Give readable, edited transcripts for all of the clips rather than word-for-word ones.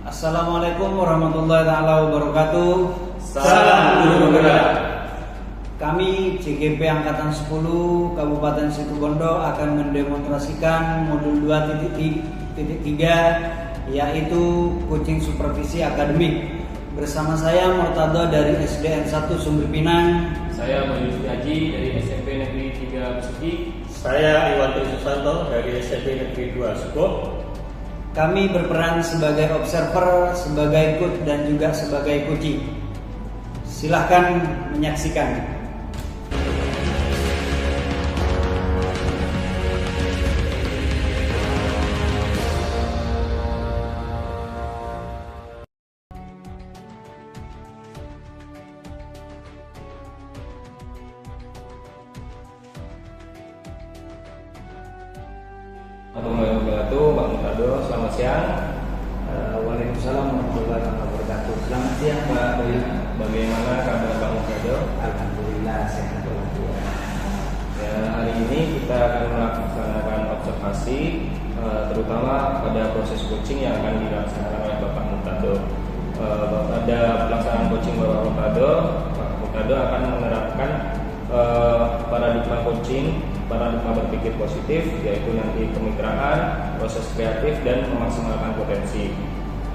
Assalamualaikum warahmatullahi wabarakatuh. Salam guru bergerak. Kami CGP Angkatan 10 Kabupaten Situbondo akan mendemonstrasikan modul 2.3 yaitu coaching supervisi akademik. Bersama saya Murtado dari SDN 1 Sumber Pinang. Saya Mayus Haji dari SMP Negeri 3 Besuki. Saya Iwan Susanto dari SMP Negeri 2 Suko. Kami berperan sebagai observer, sebagai coach dan juga sebagai coaching. Silahkan menyaksikan. Assalamualaikum warahmatullahi wabarakatuh, Pak Murtado, selamat siang. Waalaikumsalam warahmatullahi wabarakatuh. Selamat siang Pak. Bagaimana kabar Pak Murtado? Alhamdulillah sehat walafiat. Ya, hari ini kita akan melaksanakan observasi, terutama pada proses coaching yang akan dilaksanakan oleh Bapak Murtado. Pada pelaksanaan coaching Bapak Murtado akan menerapkan paradigma coaching, paradigma berpikir positif, yaitu nanti kemitraan, proses kreatif, dan memaksimalkan potensi.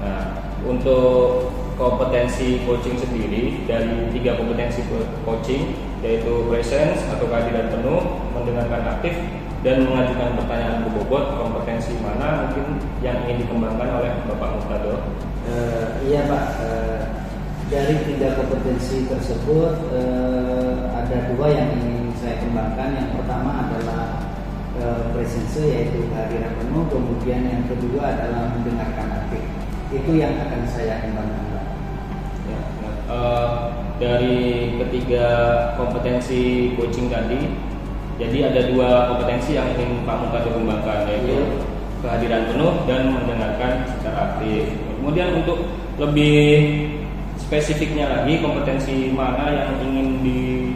Nah, untuk kompetensi coaching sendiri dari 3 kompetensi coaching, yaitu presence atau kehadiran penuh, mendengarkan aktif, dan mengajukan pertanyaan berbobot. Kompetensi mana mungkin yang ingin dikembangkan oleh Bapak Murtado? Iya Pak, dari 3 kompetensi tersebut ada 2 yang ingin saya kembangkan. Yang pertama adalah presence, yaitu kehadiran penuh. Kemudian yang kedua adalah mendengarkan aktif. Itu yang akan saya kembangkan Pak. Ya, dari ketiga kompetensi coaching tadi, jadi ada 2 kompetensi yang ingin Pak Murtado kembangkan, yaitu kehadiran penuh dan mendengarkan secara aktif. Kemudian untuk lebih spesifiknya lagi, kompetensi mana yang ingin di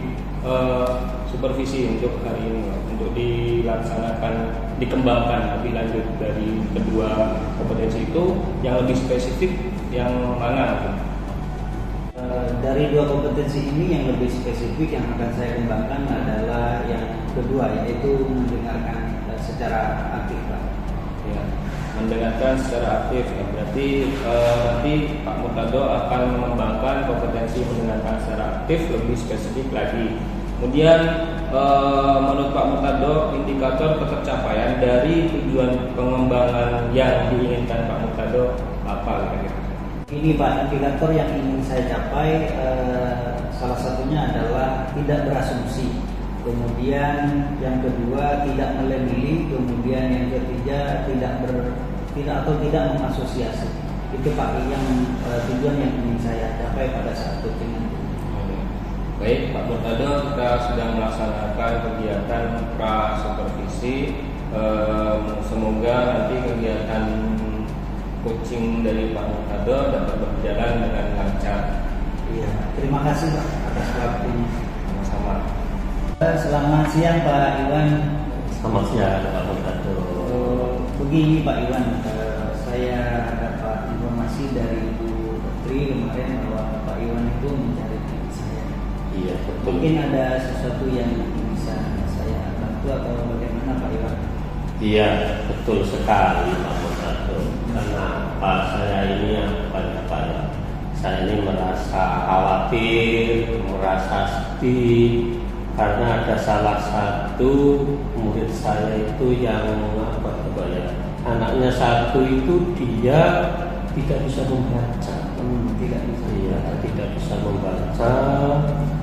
supervisi untuk hari ini, untuk dilaksanakan, dikembangkan lebih lanjut dari kedua kompetensi itu, yang lebih spesifik yang mana? Dari 2 kompetensi ini yang lebih spesifik yang akan saya kembangkan adalah yang kedua, yaitu mendengarkan secara aktif Pak. Ya, mendengarkan secara aktif. Ya, berarti nanti Pak Murtado akan mengembangkan kompetensi mendengarkan secara aktif lebih spesifik lagi. Kemudian menurut Pak Murtado, indikator ketercapaian dari tujuan pengembangan yang diinginkan Pak Murtado apa kira-kira? Ini Pak, indikator yang ingin saya capai salah satunya adalah tidak berasumsi. Kemudian yang kedua tidak melebeli. Kemudian yang ketiga tidak mengasosiasi. Itu Pak yang tujuan yang ingin saya capai pada saat coaching. Baik, Pak Murtado, kita sedang melaksanakan kegiatan pra-supervisi. Semoga nanti kegiatan coaching dari Pak Murtado dapat berjalan dengan lancar. Iya, terima kasih Pak atas waktunya. Sama-sama. Selamat siang Pak Iwan. Selamat siang Pak Murtado. Begini Pak Iwan, saya dapat informasi dari Ibu Putri kemarin bahwa Pak Iwan itu mencari teman saya. Iya, betul. Mungkin ada sesuatu yang bisa saya bantu atau bagaimana Pak Iwan? Iya, betul sekali Pak Murtado. Kenapa saya ini saya ini merasa khawatir, merasa sedih karena ada salah satu murid saya itu yang anaknya satu itu dia tidak bisa membaca. Tidak bisa membaca.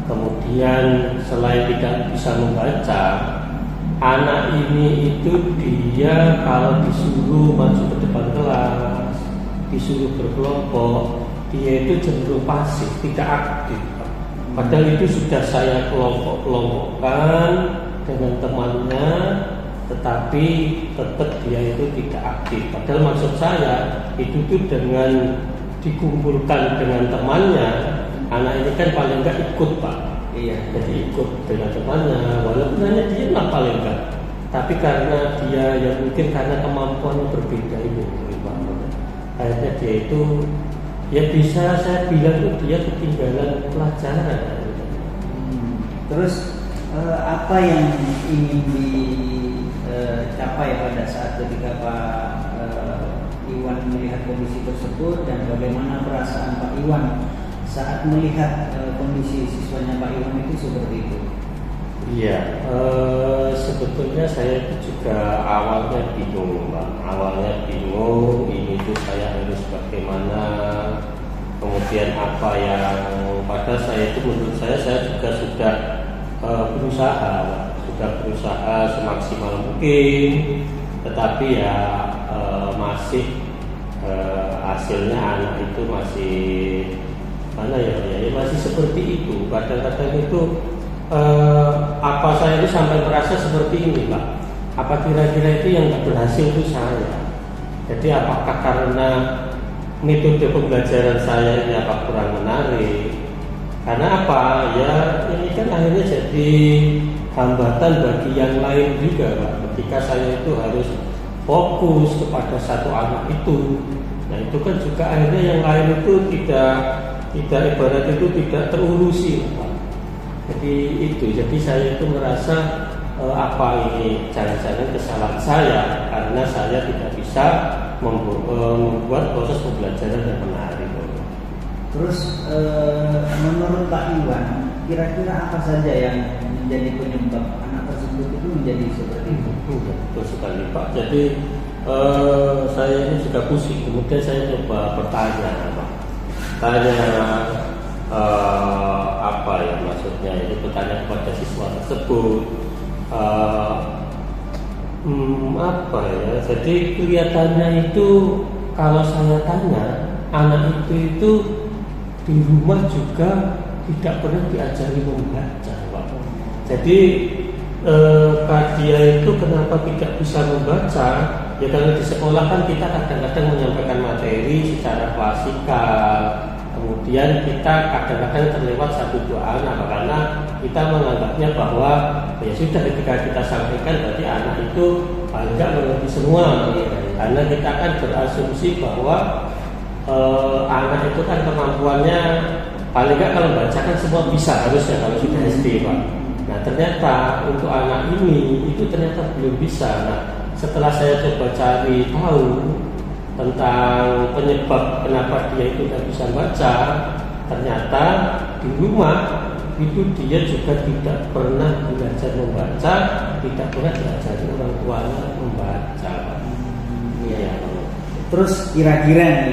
Kemudian selain tidak bisa membaca, anak ini itu dia kalau disuruh maju ke depan kelas, disuruh berkelompok, dia itu cenderung pasif, tidak aktif. Padahal itu sudah saya kelompok-kelompokkan dengan temannya, tetapi tetap dia itu tidak aktif. Padahal maksud saya itu tuh dengan dikumpulkan dengan temannya, anak ini kan paling enggak ikut Pak. Iya. Jadi ikut dengan temannya, walaupun hanya dia lah paling enggak. Tapi karena dia ya mungkin karena kemampuan berbeda ini, akhirnya dia itu ya bisa saya bilang tuh dia ketinggalan pelajaran. Terus apa yang ingin dicapai pada saat ketika Pak Iwan melihat kondisi tersebut, dan bagaimana perasaan Pak Iwan saat melihat kondisi siswanya Pak Iwan itu seperti itu? Iya, sebetulnya saya itu juga awalnya bingung, Pak. Awalnya bingung, ini tuh saya harus bagaimana, kemudian apa yang, padahal saya itu menurut saya juga sudah berusaha semaksimal mungkin, tetapi ya masih hasilnya anak itu masih mana ya masih seperti itu. Kadang-kadang itu apa saya itu sampai merasa seperti ini, Pak. Apa kira-kira itu yang tidak berhasil itu saya? Jadi apakah karena metode pembelajaran saya ini apa kurang menarik? Karena apa? Ya ini kan akhirnya jadi hambatan bagi yang lain juga, Pak. Ketika saya itu harus fokus kepada satu anak itu, nah itu kan juga akhirnya yang lain itu tidak ibarat itu tidak terurusi, Pak. Jadi saya itu merasa apa ini jangan-jangan kesalahan saya karena saya tidak bisa membuat proses pembelajaran yang menarik. Terus menurut Pak Iwan, kira-kira apa saja yang menjadi penyebab anak tersebut itu menjadi seperti itu? Betul sekali, Pak. Jadi saya ini juga pusing. Kemudian saya coba bertanya, Pak. Apa ya maksudnya? Itu bertanya kepada siswa tersebut. Apa ya? Jadi kelihatannya itu kalau saya tanya, anak itu di rumah juga tidak pernah diajari membaca, Pak. Jadi dia itu kenapa tidak bisa membaca? Ya karena di sekolah kan kita kadang-kadang menyampaikan materi secara klasikal, kemudian kita kadang-kadang terlewat satu dua anak karena kita menganggapnya bahwa ya sudah ketika kita sampaikan berarti anak itu paling tidak mengerti semua. Karena kita kan berasumsi bahwa anak itu kan kemampuannya paling nggak kalau baca kan semua bisa harusnya kalau sudah SD, Pak. Nah ternyata untuk anak ini itu ternyata belum bisa. Nah setelah saya coba cari tahu tentang penyebab kenapa dia itu tidak bisa baca, ternyata di rumah itu dia juga tidak pernah belajar membaca, tidak pernah diajari orang tuanya membaca. Iya. Terus kira-kira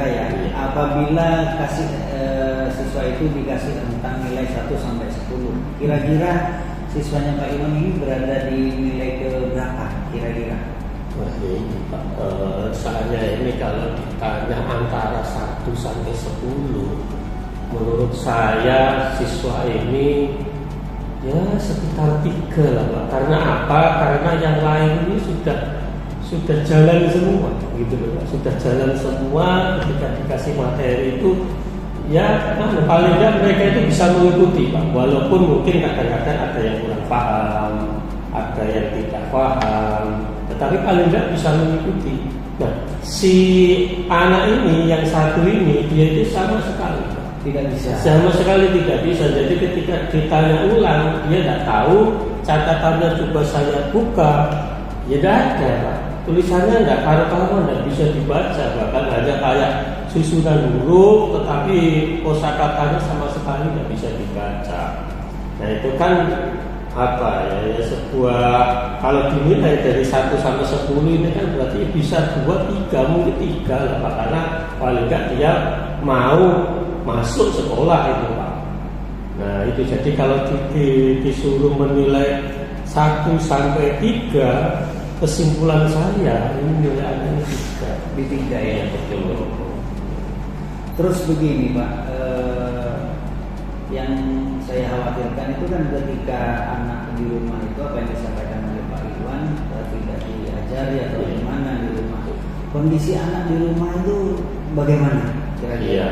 ya, apabila siswa itu dikasih tentang nilai 1 sampai 10, kira-kira siswanya Pak Iwan ini berada di nilai ke berapa kira-kira? Wah ini Pak, soalnya ini kalau ditanya antara 1 sampai 10, menurut saya siswa ini ya sekitar 3 lah, Pak. Karena apa? Karena yang lain ini sudah jalan semua, gitu loh, Pak. Sudah jalan semua. Ketika dikasih materi itu, ya paling tidak mereka itu bisa mengikuti, Pak. Walaupun mungkin kadang-kadang ada yang kurang paham, ada yang tidak paham, tetapi paling tidak bisa mengikuti. Nah, si anak ini yang satu ini dia itu sama sekali tidak bisa. Sama sekali tidak bisa. Jadi ketika ditanya ulang, dia tidak tahu. Catatannya coba saya buka, ya tidak ada, Pak. Tulisannya tidak karu-karuan, tidak bisa dibaca. Bahkan hanya kayak susunan huruf, tetapi kosakatanya sama sekali tidak bisa dibaca. Nah itu kan apa ya, sebuah kalau dinilai dari 1 sampai 10 ini kan berarti bisa 2, 3, mungkin 3 lah, Pak. Karena paling tidak dia mau masuk sekolah itu, Pak. Nah itu jadi kalau disuruh menilai 1 sampai 3, kesimpulan saya ini nilai anaknya 3. Di 3 ya, betul. Terus begini, Pak, yang saya khawatirkan itu kan ketika anak di rumah itu apa yang disampaikan oleh Pak Iwan tidak diajari atau bagaimana di rumah. Kondisi anak di rumah itu bagaimana kira-kira? Iya,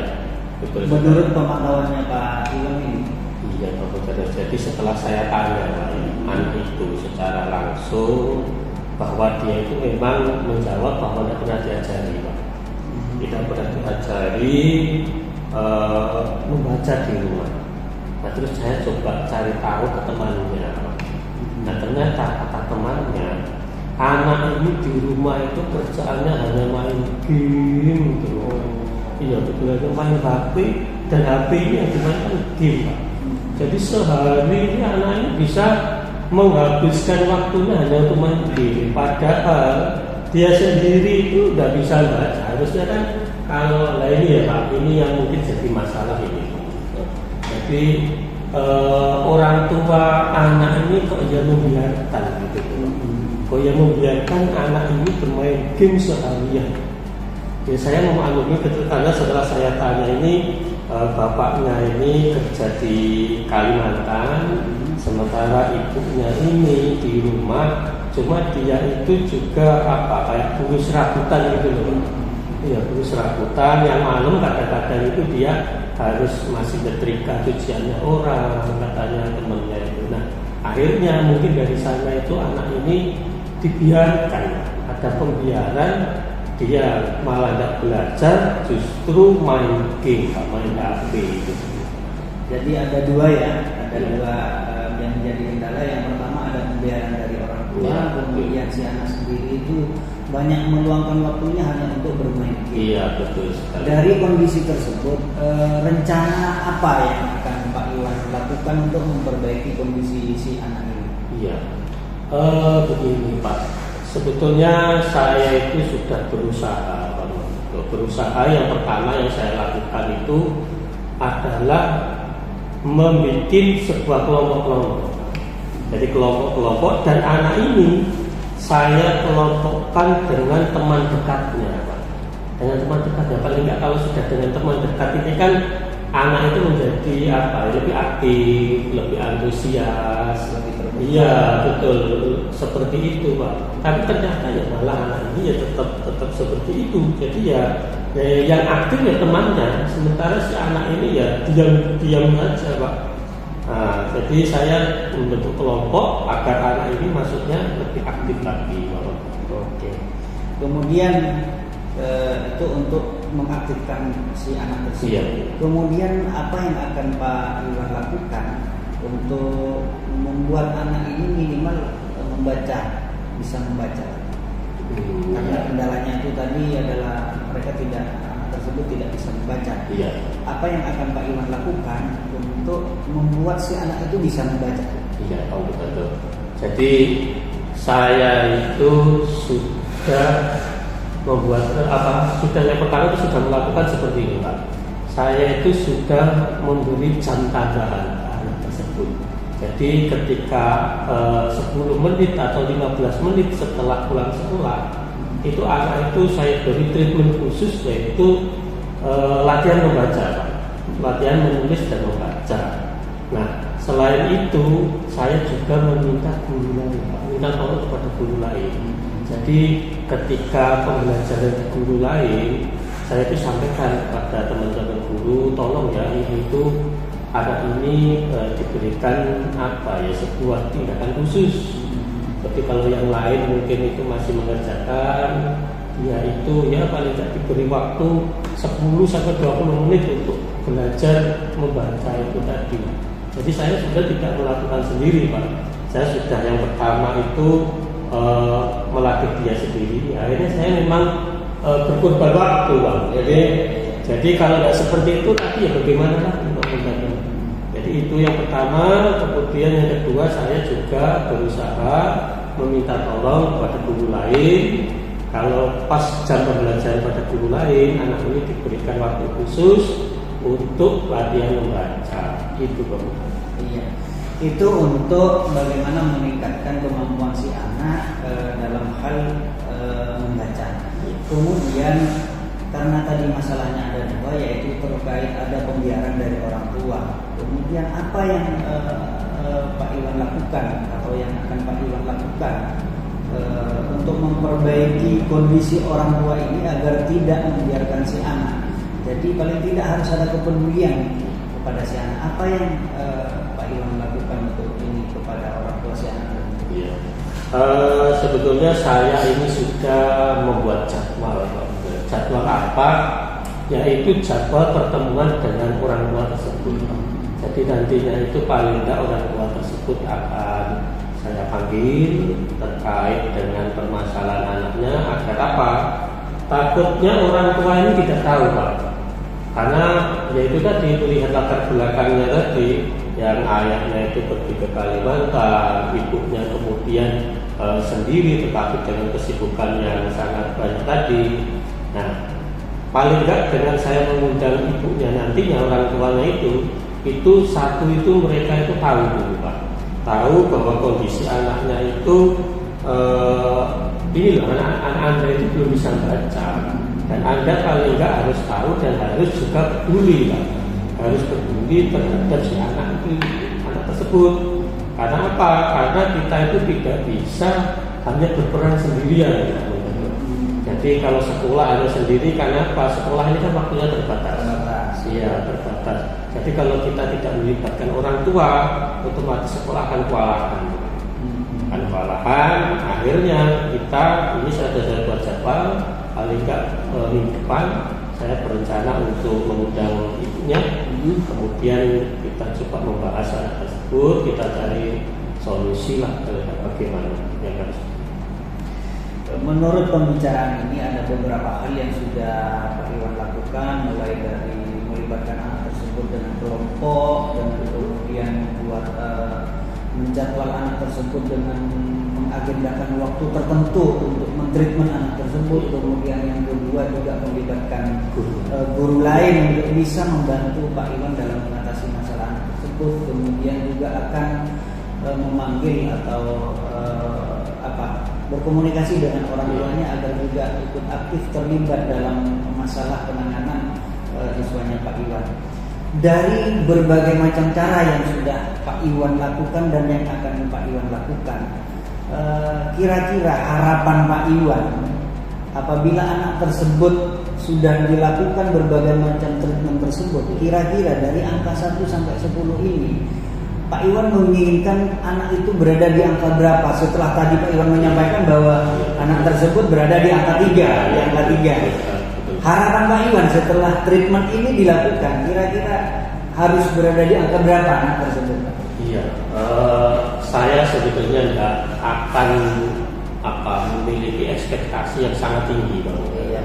betul. Menurut pemantauannya Pak Iwan ini? Iya, Pak Bukadar. Jadi setelah saya tanya anak itu secara langsung bahwa dia itu memang menjawab bahwa tidak pernah diajari, Pak. tidak pernah diajari membaca di rumah. Nah, terus saya coba cari tahu ke temannya. Nah, ternyata kata temannya, anak ini di rumah itu kerjaannya hanya main game gitu. Iya, betul aja main HP, dan HP ini yang dimainkan game, Pak. Jadi sehari ini anak ini bisa menghabiskan waktunya hanya untuk main game. Padahal dia sendiri itu udah bisa baca. Harusnya kan kalau ini ya Pak, ini yang mungkin jadi masalah ini. Jadi orang tua anak ini kok ya membiarkan gitu. Kok ya membiarkan anak ini bermain game seharian. Ya saya memahami betul, karena setelah saya tanya ini bapaknya ini kerja di Kalimantan, sementara ibunya ini di rumah. Cuma dia itu juga kayak buruh serabutan gitu loh. Iya, buruh serabutan yang malam kadang-kadang itu dia harus masih nyetrika cuciannya orang, katanya temennya itu. Nah, akhirnya mungkin dari sana itu anak ini dibiarkan, ada pembiaran, dia malah tidak belajar, justru main game, main HP gitu. Jadi ada dua ya, ada dua yang menjadi kendala. Yang pertama ada pembiaran dari orang tua, Ya, kemudian si anak sendiri itu banyak meluangkan waktunya hanya untuk bermain game. Iya, betul sekali. Dari kondisi tersebut, rencana apa yang akan Pak Iwan lakukan untuk memperbaiki kondisi si anak ini? Iya, begini Pak. Sebetulnya saya itu sudah berusaha. Berusaha yang pertama yang saya lakukan itu adalah membuat sebuah kelompok-kelompok. Jadi kelompok-kelompok, dan anak ini saya kelompokkan dengan teman dekatnya, Pak. Dengan teman dekatnya, paling nggak kalau sudah dengan teman dekat ini kan anak itu menjadi lebih aktif, lebih antusias, lebih terbuka. Iya, betul, seperti itu, Pak. Tapi ternyata ya malah anak ini ya tetap seperti itu. Jadi ya yang aktif ya temannya, sementara si anak ini ya diam saja, Pak. Nah, jadi saya membentuk kelompok agar anak ini maksudnya lebih aktif lagi, Pak. Oke. Kemudian itu untuk mengaktifkan si anak tersebut. Iya. Kemudian apa yang akan Pak Iwan lakukan untuk membuat anak ini minimal bisa membaca? Karena kendalanya itu tadi adalah anak tersebut tidak bisa membaca. Iya. Apa yang akan Pak Iwan lakukan untuk membuat si anak itu bisa membaca? Iya, tahu betul. Jadi saya itu sudah membuat yang pertama itu sudah melakukan seperti ini, Pak. Saya itu sudah memberi jam tambahan anak tersebut. Jadi ketika 10 menit atau 15 menit setelah pulang sekolah, itu anak itu saya beri treatment khusus, yaitu latihan membaca, Pak. Latihan menulis dan membaca. Nah, selain itu saya juga meminta guru lain, Pak. Minta tolong kepada guru lain. Jadi ketika pembelajaran di guru lain, saya itu sampaikan kepada teman-teman guru, tolong ya ini itu anak ini diberikan sebuah tindakan khusus. Seperti kalau yang lain mungkin itu masih mengerjakan, ya itu ya paling tidak diberi waktu 10-20 menit untuk belajar membaca itu tadi. Jadi saya sudah tidak melakukan sendiri, Pak. Saya sudah yang pertama itu melatih dia sendiri. Akhirnya saya memang berkorban waktu, Pak. Jadi kalau tidak seperti itu tadi ya bagaimana lagi? Jadi itu yang pertama. Kemudian yang kedua, saya juga berusaha meminta tolong kepada guru lain. Kalau pas jam pembelajaran pada guru lain, anak ini diberikan waktu khusus untuk latihan membaca. Itu, Pak. Iya. Itu untuk bagaimana meningkatkan kemampuan si anak dalam hal membaca. Kemudian karena tadi masalahnya ada dua, yaitu terkait ada pembiaran dari orang tua. Kemudian apa yang Pak Iwan lakukan atau yang akan Pak Iwan lakukan untuk memperbaiki kondisi orang tua ini agar tidak membiarkan si anak? Jadi paling tidak harus ada kepedulian kepada si anak. Apa yang Pak Iwan lakukan untuk ini kepada orang tua si anak? Iya. Sebetulnya saya ini sudah membuat Jadwal apa? Yaitu jadwal pertemuan dengan orang tua tersebut. Jadi nantinya itu paling tidak orang tua tersebut akan saya panggil terkait dengan permasalahan anaknya agar apa? Takutnya orang tua ini tidak tahu, Pak. Karena yaitu tadi melihat latar belakangnya tadi, yang ayahnya itu pergi ke Kalimantan, ibunya kemudian sendiri tetapi dengan kesibukan yang sangat banyak tadi. Nah, paling enggak dengan saya mengundang ibunya nantinya orang tuanya itu satu itu mereka itu tahu dulu, Pak. Tahu bahwa kondisi anaknya itu ini loh, anak Anda itu belum bisa baca. Dan Anda paling enggak harus tahu dan harus juga peduli, Pak. Harus peduli terhadap si anak tersebut. Karena apa? Karena kita itu tidak bisa hanya berperan sendirian. Jadi kalau sekolah hanya sendiri, karena apa? Sekolah ini kan waktunya terbatas. Iya, terbatas. Jadi kalau kita tidak melibatkan orang tua, otomatis sekolah akan kewalahan. Akhirnya kita ini saya buat jadwal. Paling enggak minggu depan saya berencana untuk mengundang ibunya, kemudian kita coba membahas anak tersebut, kita cari solusi lah bagaimana yang harus. Menurut pembicaraan ini ada beberapa hal yang sudah Pak Iwan lakukan, mulai dari melibatkan anak tersebut dengan kelompok, dan kemudian membuat menjadwal anak tersebut dengan mengagendakan waktu tertentu untuk mentreatment anak tersebut. Kemudian yang kedua juga melibatkan guru lain untuk bisa membantu Pak Iwan dalam mengatasi masalah anak tersebut. Kemudian juga akan memanggil atau berkomunikasi dengan orang tuanya agar juga ikut aktif terlibat dalam masalah penanganan siswanya Pak Iwan. Dari berbagai macam cara yang sudah Pak Iwan lakukan dan yang akan Pak Iwan lakukan, kira-kira harapan Pak Iwan apabila anak tersebut sudah dilakukan berbagai macam treatment tersebut, kira-kira dari angka 1 sampai 10 ini Pak Iwan menginginkan anak itu berada di angka berapa? Setelah tadi Pak Iwan menyampaikan bahwa anak tersebut berada di angka 3, Harapan Pak Iwan setelah treatment ini dilakukan, kira-kira harus berada di angka berapa anak tersebut? Iya, saya sebetulnya tidak akan memiliki ekspektasi yang sangat tinggi, Bang. Iya.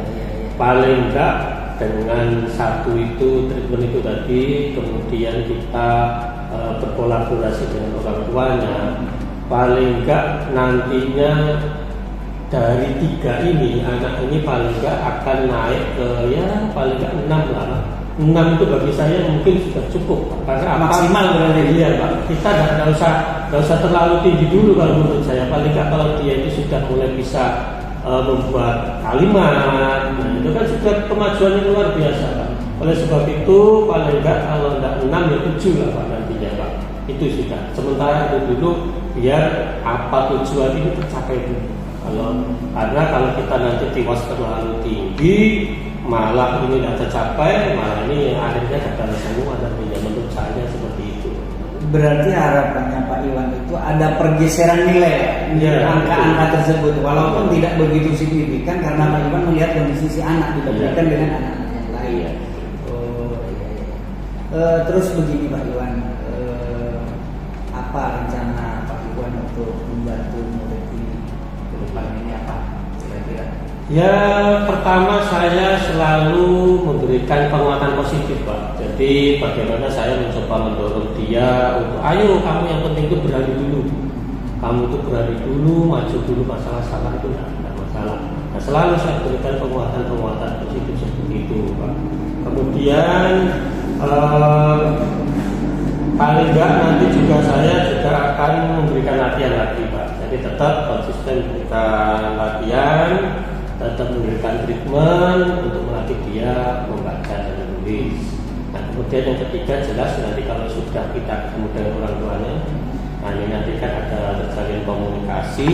Paling enggak dengan satu itu treatment itu tadi, kemudian kita berkolaborasi dengan orang tuanya, paling enggak nantinya dari 3 ini anak ini paling enggak akan naik ke paling enggak 6 lah. 6 itu bagi saya mungkin sudah cukup, karena maksimal berarti. Iya, Pak. Kita tidak usah terlalu tinggi dulu kalau menurut saya. Paling enggak kalau dia itu sudah mulai bisa membuat kalimat, itu kan sudah kemajuan yang luar biasa, Pak. Oleh sebab itu paling enggak kalau tidak 6 ya 7 lah, Pak, nantinya, Pak. Itu sudah. Sementara itu dulu biar apa tujuan ini tercapai dulu. Karena kalau kita nanti tiwas terlalu tinggi, malah ini tidak tercapai, malah ini akhirnya gagal semua. Nantinya menurut saya seperti itu. Berarti harapannya Pak Iwan itu ada pergeseran nilai angka-angka tersebut, walaupun tidak begitu signifikan karena Pak Iwan melihat kondisi si anak dibandingkan dengan anak-anak yang lain. Terus begini Pak Iwan, apa rencana Pak Iwan untuk membantu murid ini ke depan ini apa kira-kira? Ya, pertama saya selalu memberikan penguatan positif, Pak. Jadi bagaimana saya mencoba mendorong dia untuk ayo kamu yang penting itu berani dulu. Kamu itu berani dulu, maju dulu, masalah-masalah itu tidak masalah. Nah, selalu saya berikan penguatan positif seperti itu, Pak. Kemudian paling enggak nanti juga saya akan memberikan latihan lagi, Pak. Jadi tetap konsisten memberikan latihan, tetap memberikan treatment untuk melatih dia membaca dan menulis. Nah, kemudian yang ketiga jelas nanti kalau sudah kita ketemu dengan orang tuanya, nah ini nanti kan ada terjalin komunikasi,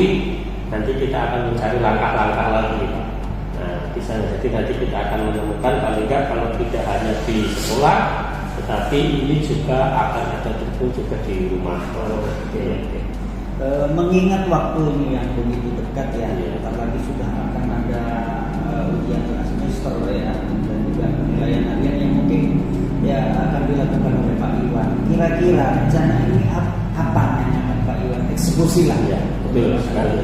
nanti kita akan mencari langkah-langkah lagi, Pak. Nah, bisa jadi nanti kita akan menemukan paling enggak kalau tidak hanya di sekolah, tetapi ini juga akan ada treatment juga di rumah. Mengingat waktu ini yang begitu dekat ya, apalagi sudah akan ada ujian tengah semester ya, dan juga penilaian harian yang mungkin ya akan dilakukan oleh Pak Iwan. Kira-kira rencana ini apa yang Pak Iwan eksekusi lah Ya, betul sekali.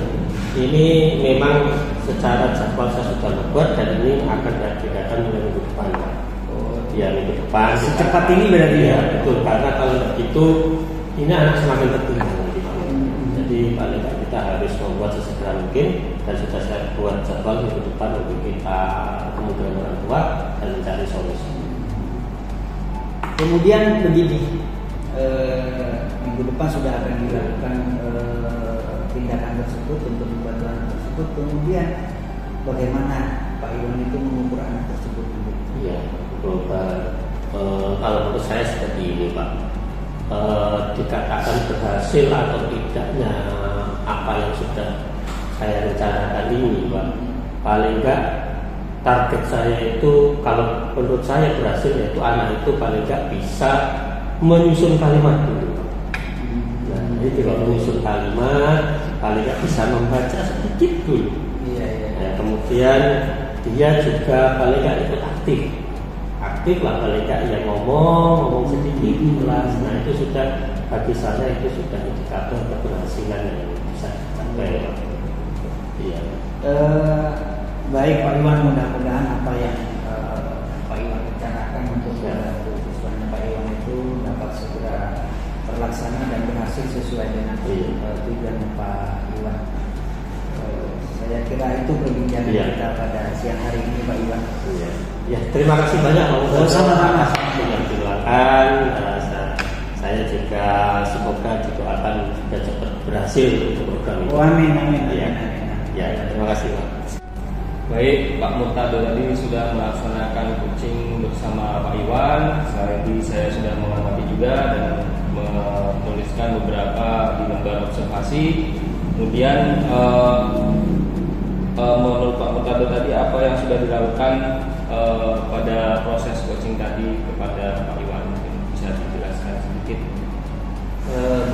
Ini memang secara jadwal saya sudah membuat dan ini akan diadakan mulai minggu depan. Ya, minggu depan. Secepat ini berarti ya? Betul, karena kalau begitu ini anak semakin tertinggal. Jadi paling tidak kita harus membuat sesegera mungkin dan sudah saya buat jadwal minggu depan untuk kita ketemu dengan orang tua dan mencari solusi. Kemudian begini, minggu depan sudah akan dilakukan tindakan tersebut untuk membantu anak tersebut. Kemudian bagaimana Pak Iwan itu mengukur anak tersebut? Iya, betul Pak. Kalau menurut saya seperti ini Pak, dikatakan berhasil atau tidaknya apa yang sudah saya rencanakan ini Pak, paling enggak target saya itu kalau menurut saya berhasil yaitu anak itu paling enggak bisa menyusun kalimat dulu. Nah, jadi kalau menyusun kalimat paling enggak bisa membaca sedikit dulu. Iya. Nah, kemudian dia juga paling enggak ikut aktif lah, paling enggak yang ngomong sedikit jelas. Nah, itu sudah bagi saya itu sudah indikator keberhasilan yang bisa dicapai. Iya. Baik Pak Iwan, mudah-mudahan apa yang Pak Iwan rencanakan untuk siswanya Pak Iwan itu dapat segera terlaksana dan berhasil sesuai dengan tujuan Pak Iwan. Saya kira itu perbincangan kita pada siang hari ini Pak Iwan. Ya, terima kasih banyak Pak Ustaz. Sama-sama. Silakan. Saya juga semoga didoakan juga cepat berhasil untuk program ini. Amin. Ya, terima kasih Pak. Baik, Pak Murtado tadi sudah melaksanakan coaching bersama Pak Iwan. Saya sudah mengamati juga dan menuliskan beberapa di lembar observasi. Kemudian menurut Pak Murtado tadi apa yang sudah dilakukan pada proses coaching tadi kepada Pak Iwan, mungkin bisa dijelaskan sedikit.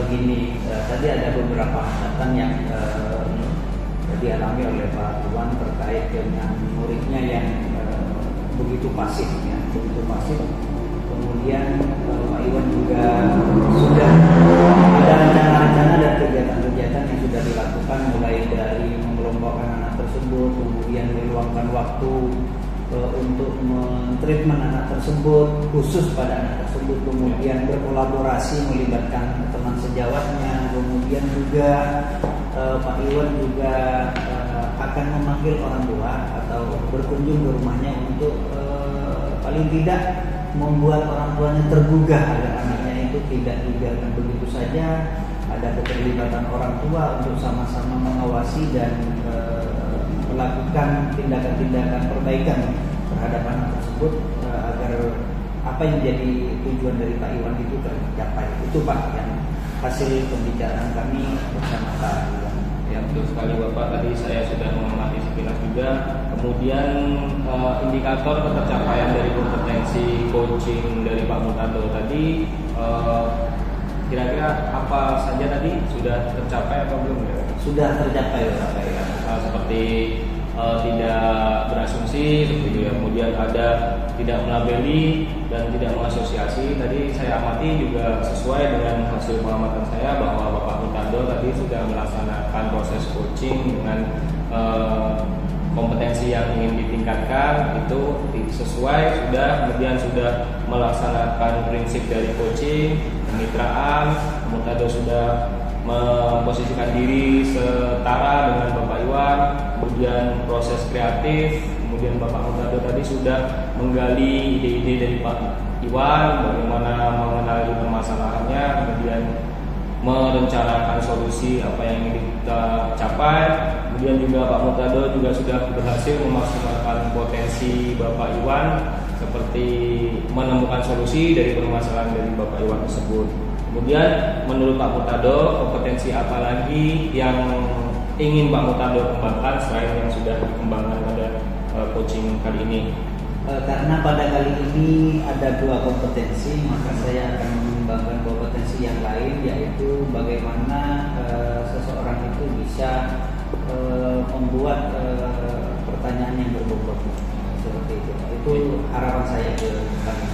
Begini, tadi ada beberapa hambatan yang dialami oleh Pak Iwan terkait dengan muridnya yang begitu pasif. Kemudian Pak Iwan juga sudah ada rencana-rencana dan kegiatan-kegiatan yang sudah dilakukan, mulai dari mengelompokkan anak tersebut, kemudian meluangkan waktu untuk mentreatment anak tersebut, khusus pada anak tersebut, kemudian berkolaborasi melibatkan teman sejawatnya, kemudian juga Pak Iwan juga akan memanggil orang tua atau berkunjung ke rumahnya untuk paling tidak membuat orang tuanya tergugah agar anaknya itu tidak dibiarkan begitu saja. Ada keterlibatan orang tua untuk sama-sama mengawasi dan melakukan tindakan-tindakan perbaikan terhadap anak tersebut agar apa yang jadi tujuan dari Pak Iwan itu tercapai. Itu Pak yang hasil pembicaraan kami bersama Pak Iwan. Ya, betul sekali Bapak, tadi saya sudah mengamati sekilas juga. Kemudian indikator ketercapaian dari kompetensi coaching dari Pak Murtado tadi, kira-kira apa saja tadi sudah tercapai atau belum ya? Sudah tercapai Pak Iwan. Seperti tidak berasumsi, seperti itu. Kemudian ada tidak melabeli dan tidak mengasosiasi. Tadi saya amati juga sesuai dengan hasil pengamatan saya bahwa Bapak Murtado tadi sudah melaksanakan proses coaching dengan kompetensi yang ingin ditingkatkan itu sesuai, kemudian sudah melaksanakan prinsip dari coaching, kemitraan. Murtado sudah memposisikan diri setara dengan Bapak Iwan, kemudian proses kreatif, kemudian Bapak Murtado tadi sudah menggali ide-ide dari Pak Iwan, bagaimana mengenali permasalahannya, kemudian merencanakan solusi apa yang ingin kita capai. Kemudian juga Pak Murtado juga sudah berhasil memaksimalkan potensi Bapak Iwan seperti menemukan solusi dari permasalahan dari Bapak Iwan tersebut. Kemudian menurut Pak Murtado, kompetensi apa lagi yang ingin Pak Murtado kembangkan selain yang sudah dikembangkan pada coaching kali ini? Karena pada kali ini ada dua kompetensi, maka saya akan mengembangkan kompetensi yang lain, yaitu bagaimana seseorang itu bisa membuat pertanyaan yang berbobot seperti itu. Itu harapan saya ke kami.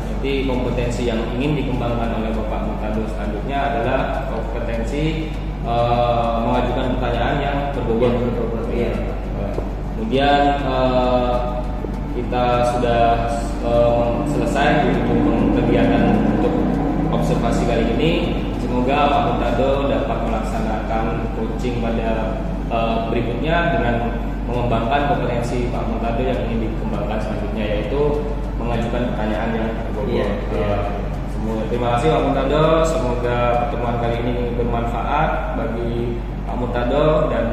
Jadi kompetensi yang ingin dikembangkan oleh Bapak Murtado selanjutnya adalah kompetensi mengajukan pertanyaan yang berbobot. Iya. Kemudian kita sudah selesai di ujung kegiatan untuk observasi kali ini. Semoga Pak Murtado dapat melaksanakan coaching pada berikutnya dengan mengembangkan kompetensi Pak Murtado yang ingin dikembangkan selanjutnya, yaitu mengajukan pertanyaan yang berbobot. Terima kasih Pak Murtado. Semoga pertemuan kali ini bermanfaat bagi Pak Murtado dan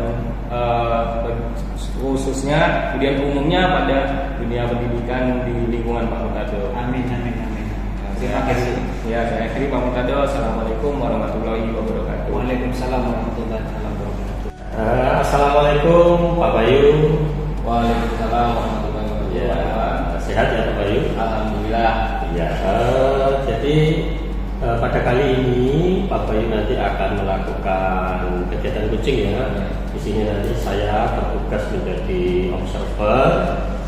khususnya kemudian umumnya pada dunia pendidikan di lingkungan Pak Murtado. Amin. Terima kasih. Ya, saya akhiri Pak Murtado. Assalamualaikum warahmatullahi wabarakatuh. Waalaikumsalam warahmatullahi wabarakatuh. Assalamualaikum Pak Bayu. Waalaikumsalam warahmatullahi wabarakatuh. Sehat ya Pak Bayu? Alhamdulillah. Ya, jadi pada kali ini Pak Bayu nanti akan melakukan kegiatan coaching ya. Di sini nanti saya bertugas menjadi observer,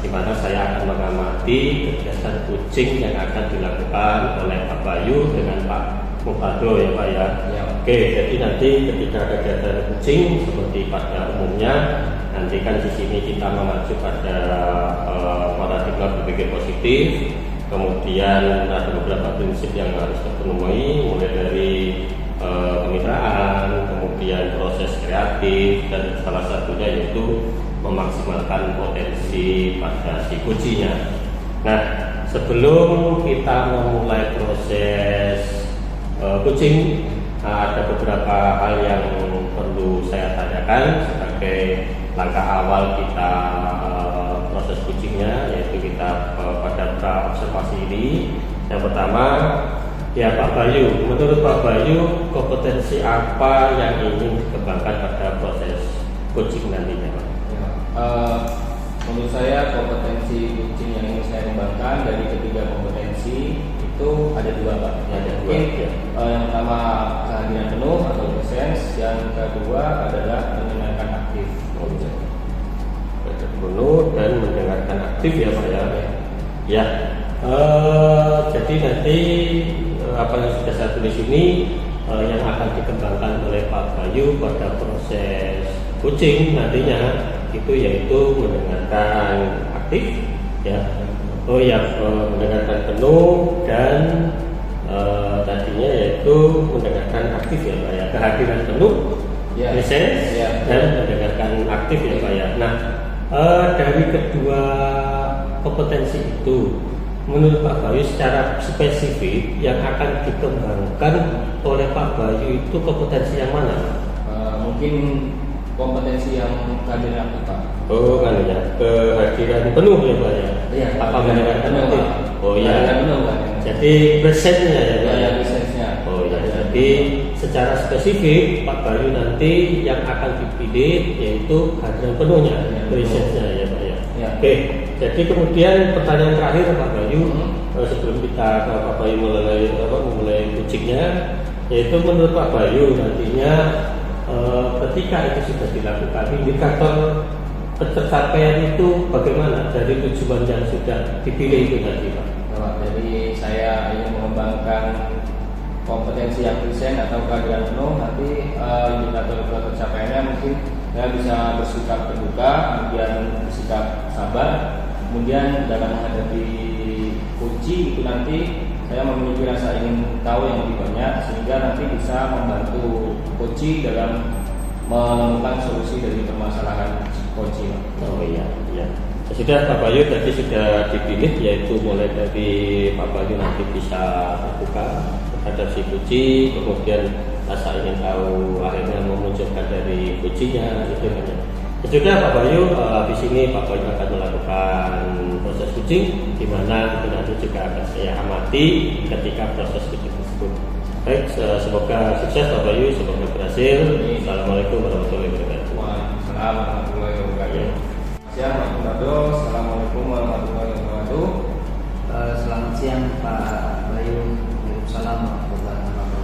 di mana saya akan mengamati kegiatan coaching yang akan dilakukan oleh Pak Bayu dengan Pak Murtado ya Pak ya. Oke, jadi nanti ketika ada kegiatan coaching seperti pada umumnya, nanti kan di sini kita mengacu pada paradigma berpikir positif. Kemudian ada beberapa prinsip yang harus terpenuhi, mulai dari kemitraan, kemudian proses kreatif, dan salah satunya yaitu memaksimalkan potensi pada si coachingnya. Nah, sebelum kita memulai proses coaching, ada beberapa hal yang perlu saya tanyakan sebagai langkah awal kita proses coachingnya, yaitu kita pada observasi ini. Yang pertama, ya Pak Bayu, menurut Pak Bayu kompetensi apa yang ingin dikembangkan pada proses coaching nantinya Pak? Menurut saya kompetensi coaching yang ingin saya kembangkan dari ketiga kompetensi itu ada dua Pak. Yang pertama kehadiran penuh atau presence, yang kedua adalah mendengarkan aktif. Penuh dan mendengarkan aktif ya Pak ya. Ya, jadi nanti apa yang sudah saya tulis ini yang akan dikembangkan oleh Pak Bayu pada proses coaching nantinya itu yaitu mendengarkan aktif ya. Mendengarkan penuh dan tadinya yaitu mendengarkan aktif ya Pak ya. Kehadiran penuh, presence dan mendengarkan aktif ya Pak ya. Nah, dari kedua kompetensi itu, menurut Pak Bayu secara spesifik yang akan dikembangkan oleh Pak Bayu itu kompetensi yang mana? Mungkin kompetensi yang kehadiran aktif Pak. Oh kan ya, kehadiran penuh ya Pak ya. Iya. Apa mendengarkan aktif? Oh iya. Penuh Pak. Jadi presence-nya ya Pak. Ya, presence-nya. Oh ya. Jadi secara spesifik Pak Bayu nanti yang akan dipilih yaitu kehadiran penuhnya, presence-nya ya Pak ya. Oke, jadi kemudian pertanyaan terakhir Pak Bayu sebelum kita Pak Bayu memulai coachingnya, yaitu menurut Pak Bayu nantinya ketika itu sudah dilakukan indikator pencapaian itu bagaimana dari tujuan yang sudah dipilih itu tadi Pak? Jadi saya ingin mengembangkan kompetensi yang present atau kehadiran penuh, nanti indikator pencapaiannya mungkin saya bisa bersikap terbuka, kemudian bersikap sabar, kemudian dalam menghadapi coaching itu nanti saya memiliki rasa ingin tahu yang lebih banyak, sehingga nanti bisa membantu coaching dalam menemukan solusi dari permasalahan coaching. Oh iya. Sudah Pak Bayu tadi sudah dipilih, yaitu mulai dari Pak Bayu nanti bisa terbuka terhadap si coaching, kemudian rasa ingin tahu akhirnya memunculkan dari coachingnya itu kan. Sudah Pak Bayu, habis ini Pak Bayu akan melakukan proses coaching, di mana itu nanti juga akan saya amati ketika proses coaching tersebut. Baik, semoga sukses Pak Bayu, semoga berhasil. Assalamualaikum warahmatullahi wabarakatuh. Waalaikumsalam warahmatullahi wabarakatuh. Siang Pak Murtado, assalamualaikum warahmatullahi wabarakatuh. Selamat siang Pak Bayu. Waalaikumsalam warahmatullahi wabarakatuh.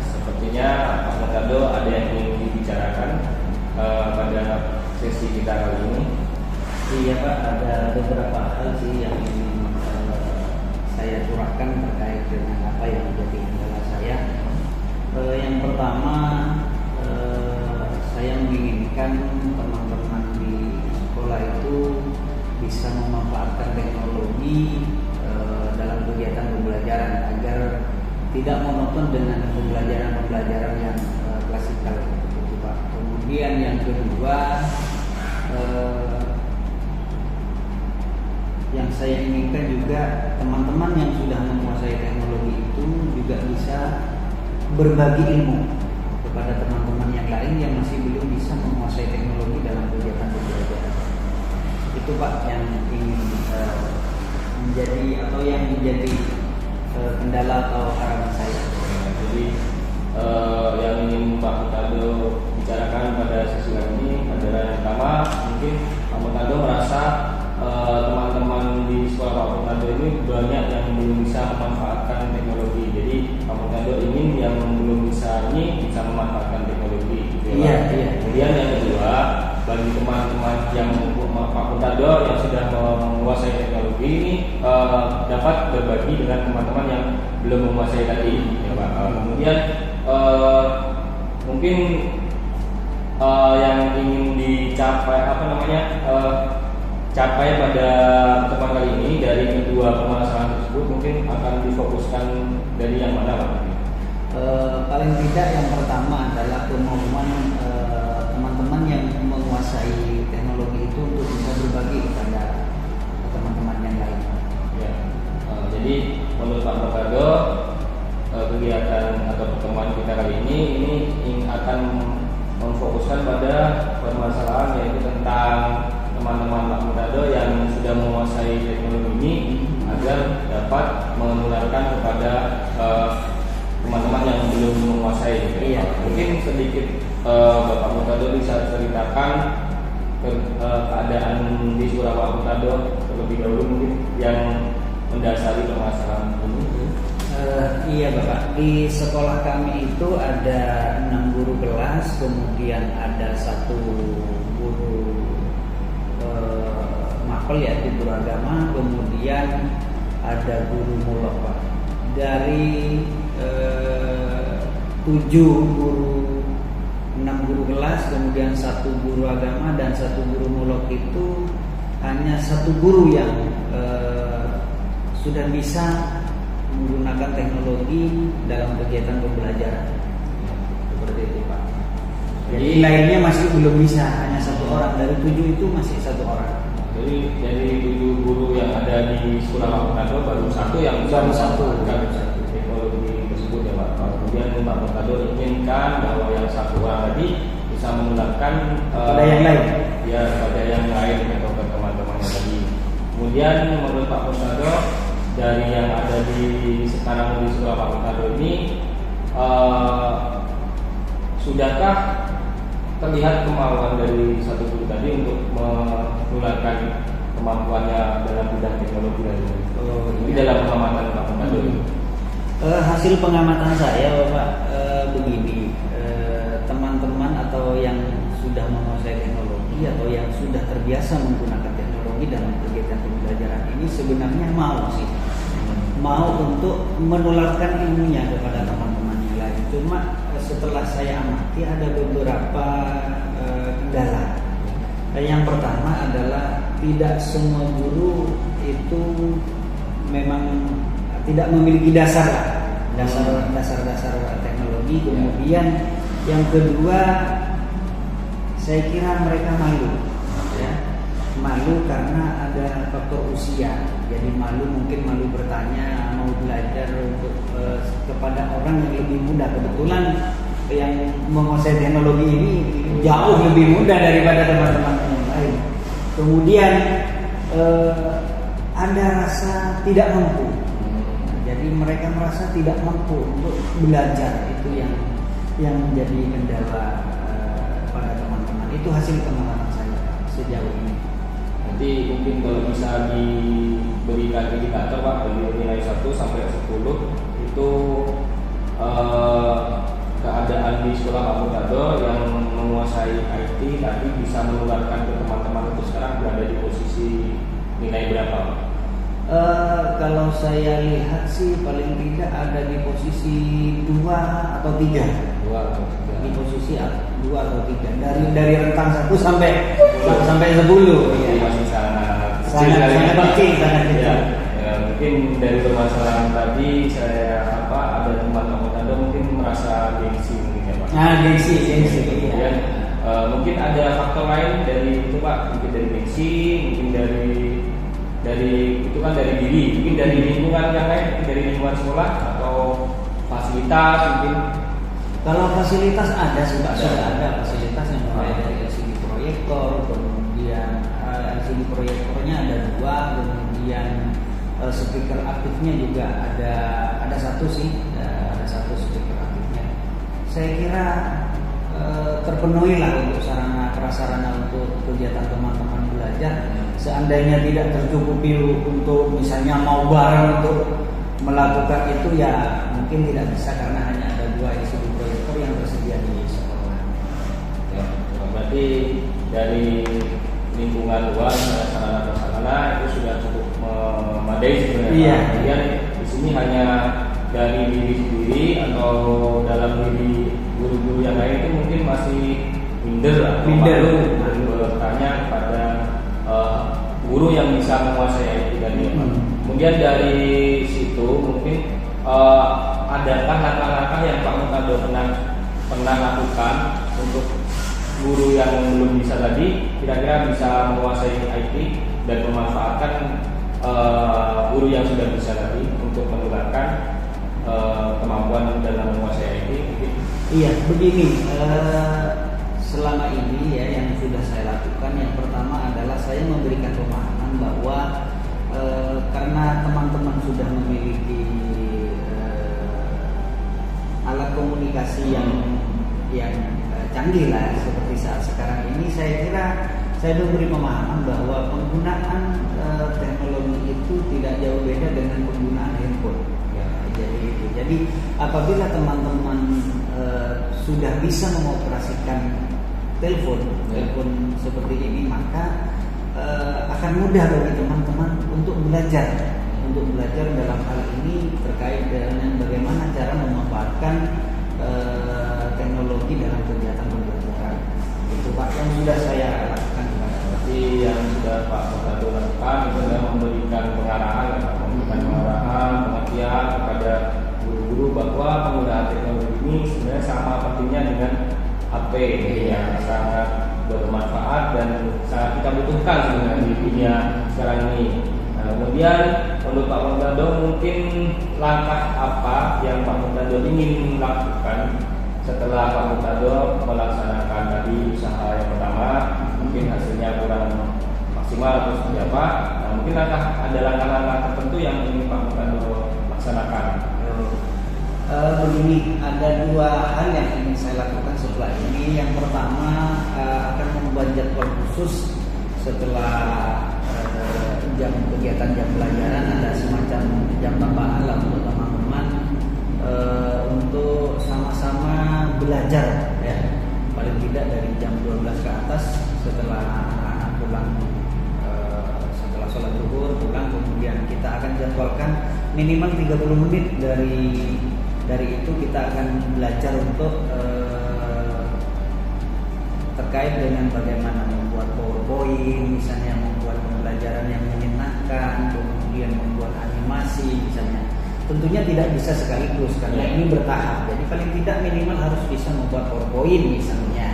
Sepertinya Pak Murtado ada yang ingin dibicarakan pada sesi kita kali ini. Iya Pak, ada beberapa hal sih yang ingin saya curahkan terkait dengan apa yang menjadi kendala saya. Yang pertama, saya menginginkan teman-teman di sekolah itu bisa memanfaatkan teknologi dalam kegiatan pembelajaran agar tidak monoton dengan pembelajaran yang klasikal gitu Pak. Kemudian yang kedua, yang saya inginkan juga teman-teman yang sudah menguasai teknologi itu juga bisa berbagi ilmu kepada teman-teman yang lain yang masih belum bisa menguasai teknologi dalam kegiatan pembelajaran. Itu Pak yang ingin menjadi atau yang menjadi kendala atau harapan saya. Jadi yang ingin Pak Murtado bicarakan pada sesi kali ini adalah yang pertama, mungkin Pak Murtado merasa teman-teman di sekolah Pak Murtado ini banyak yang belum bisa memanfaatkan teknologi. Jadi Pak Murtado ingin yang belum bisa ini bisa memanfaatkan teknologi. Gitu ya, Iya. Kemudian yang kedua, bagi teman-teman yang Pak Murtado yang sudah menguasai teknologi ini dapat berbagi dengan teman-teman yang belum menguasai tadi. Ya, Pak. Kemudian mungkin yang ingin dicapai capai pada pertemuan kali ini dari kedua permasalahan tersebut mungkin akan difokuskan dari yang mana Pak? Paling tidak yang pertama adalah kemauan teman-teman yang menguasai teknologi itu untuk bisa berbagi kepada teman-teman yang lain. Ya. Jadi menurut Pak Murtado kegiatan atau pertemuan kita kali ini akan memfokuskan pada permasalahan yaitu tentang teman-teman Pak Murtado yang sudah menguasai teknologi ini agar dapat menularkan kepada teman-teman yang belum menguasai. Iya. Mungkin sedikit Bapak Murtado bisa ceritakan keadaan di sekolah Pak Murtado terlebih dahulu mungkin yang mendasari permasalahan ini. Iya Bapak, di sekolah kami itu ada 6 guru kelas, kemudian ada 1 guru mapel yaitu guru agama, kemudian ada guru mulok Pak. Dari 7 guru, 6 guru kelas, kemudian 1 guru agama dan 1 guru mulok itu hanya 1 guru yang sudah bisa menggunakan teknologi dalam kegiatan pembelajaran. Seperti itu Pak. Jadi lainnya masih belum bisa, hanya 1 orang dari 7 itu masih 1 orang. Jadi dari 7 guru yang ada di sekolah Pak Murtado baru 1 yang bisa menggunakan teknologi tersebut ya Pak. Kemudian Pak Murtado inginkan bahwa yang 1 orang tadi bisa menularkan pada yang lain. Ya, pada yang lain atau ke teman-temannya tadi. Kemudian menurut Pak Murtado dari yang ada di sekarang di sekolah Pak Murtado ini sudahkah terlihat kemauan dari 1 guru tadi untuk menularkan kemampuannya dalam bidang teknologi dan ini dalam pengamatan Pak Murtado? Hasil pengamatan saya Pak begini, teman-teman atau yang sudah menguasai teknologi atau yang sudah terbiasa menggunakan teknologi dalam kegiatan pembelajaran ini sebenarnya mau untuk menularkan ilmunya kepada teman-teman yang lain. Cuma setelah saya amati ada beberapa kendala. Yang pertama adalah tidak semua guru itu memang tidak memiliki dasar teknologi. Kemudian yang kedua, saya kira mereka malu, malu karena ada faktor usia. Jadi mungkin malu bertanya, mau belajar untuk kepada orang yang lebih muda. Kebetulan yang menguasai teknologi ini jauh lebih mudah daripada teman-teman yang lain. Kemudian ada rasa tidak mampu. Jadi mereka merasa tidak mampu untuk belajar. Itu yang menjadi kendala pada teman-teman. Itu hasil pengamatan saya sejauh ini. Nanti mungkin kalau bisa diberikan indikator Pak dari nilai 1 sampai 10 itu keadaan di sekolah Pak Murtado yang menguasai IT tadi bisa menularkan ke teman-teman itu sekarang berada di posisi nilai berapa? Kalau saya lihat sih paling tidak ada di posisi 2 atau 3. 2 atau 3. Di posisi 2 atau 3 dari rentang 1 sampai 10. Jadi masih sangat kecil. Ya, mungkin dari permasalahan tadi saya ada teman Pak Murtado mungkin merasa gengsi mungkin ya Pak. Gengsi. Kemudian mungkin ada faktor lain dari itu Pak, mungkin dari gengsi, mungkin dari itu kan dari diri, mungkin dari lingkungan yang lain, mungkin dari lingkungan sekolah atau fasilitas mungkin. Kalau fasilitas ada sudah ada fasilitas yang mulai dari LCD proyektor, kemudian LCD proyektornya ada 2, kemudian speaker aktifnya juga ada 1 sih, ada 1 speaker aktifnya. Saya kira terpenuhi lah untuk sarana prasarana untuk kegiatan teman-teman belajar. Seandainya tidak tercukupi untuk misalnya mau bareng untuk melakukan itu ya mungkin tidak bisa karena hanya ada 2 LCD proyektor yang tersedia di sekolah. Ya, berarti dari lingkungan luar sarana prasarana itu sudah cukup memadai sebenarnya. Iya. Kemudian di sini hanya dari diri sendiri atau dalam diri guru-guru yang lain itu mungkin masih minder malu bertanya kepada guru yang bisa menguasai IT tadi. Kemudian dari situ mungkin adakah langkah-langkah yang Pak Murtado pernah lakukan untuk guru yang belum bisa tadi kira-kira bisa menguasai IT dan memanfaatkan guru yang sudah bisa tadi untuk menularkan kemampuan dalam menguasai IT mungkin? Iya, begini. Selama ini ya yang sudah saya lakukan, yang pertama adalah saya memberikan pemahaman bahwa karena teman-teman sudah memiliki alat komunikasi yang canggih lah seperti saat sekarang ini, saya kira saya memberi pemahaman bahwa penggunaan teknologi itu tidak jauh beda dengan penggunaan handphone. Jadi apabila teman-teman sudah bisa mengoperasikan telepon seperti ini, maka akan mudah bagi teman-teman untuk belajar dalam hal ini terkait dengan bagaimana cara memanfaatkan teknologi dalam kegiatan pembelajaran. Itu Pak yang sudah saya lakukan. Berarti yang sudah Pak Murtado lakukan itu adalah memberikan pengarahan, pengertian kepada guru-guru bahwa penggunaan teknologi ini sebenarnya sama pentingnya dengan HP yang sangat bermanfaat dan sangat kita butuhkan sebenarnya di dunia sekarang ini. Nah, kemudian menurut Pak Murtado mungkin langkah apa yang Pak Murtado ingin lakukan setelah Pak Murtado melaksanakan tadi usaha yang pertama, mungkin hasilnya kurang maksimal atau seperti apa? Nah, mungkin ada langkah-langkah tertentu yang ingin Pak Murtado laksanakan. Begini, ada 2 hal yang ingin saya lakukan setelah ini. Yang pertama akan membuat jadwal khusus setelah jam kegiatan jam pelajaran, ada semacam jam tambahan lah untuk teman-teman untuk sama-sama belajar ya, paling tidak dari jam 12 ke atas setelah anak-anak pulang, setelah sholat zuhur pulang, kemudian kita akan jadwalkan minimal 30 menit dari itu kita akan belajar untuk terkait dengan bagaimana membuat PowerPoint, misalnya membuat pembelajaran yang menyenangkan, kemudian membuat animasi misalnya. Tentunya tidak bisa sekaligus karena ini bertahap. Jadi paling tidak minimal harus bisa membuat PowerPoint misalnya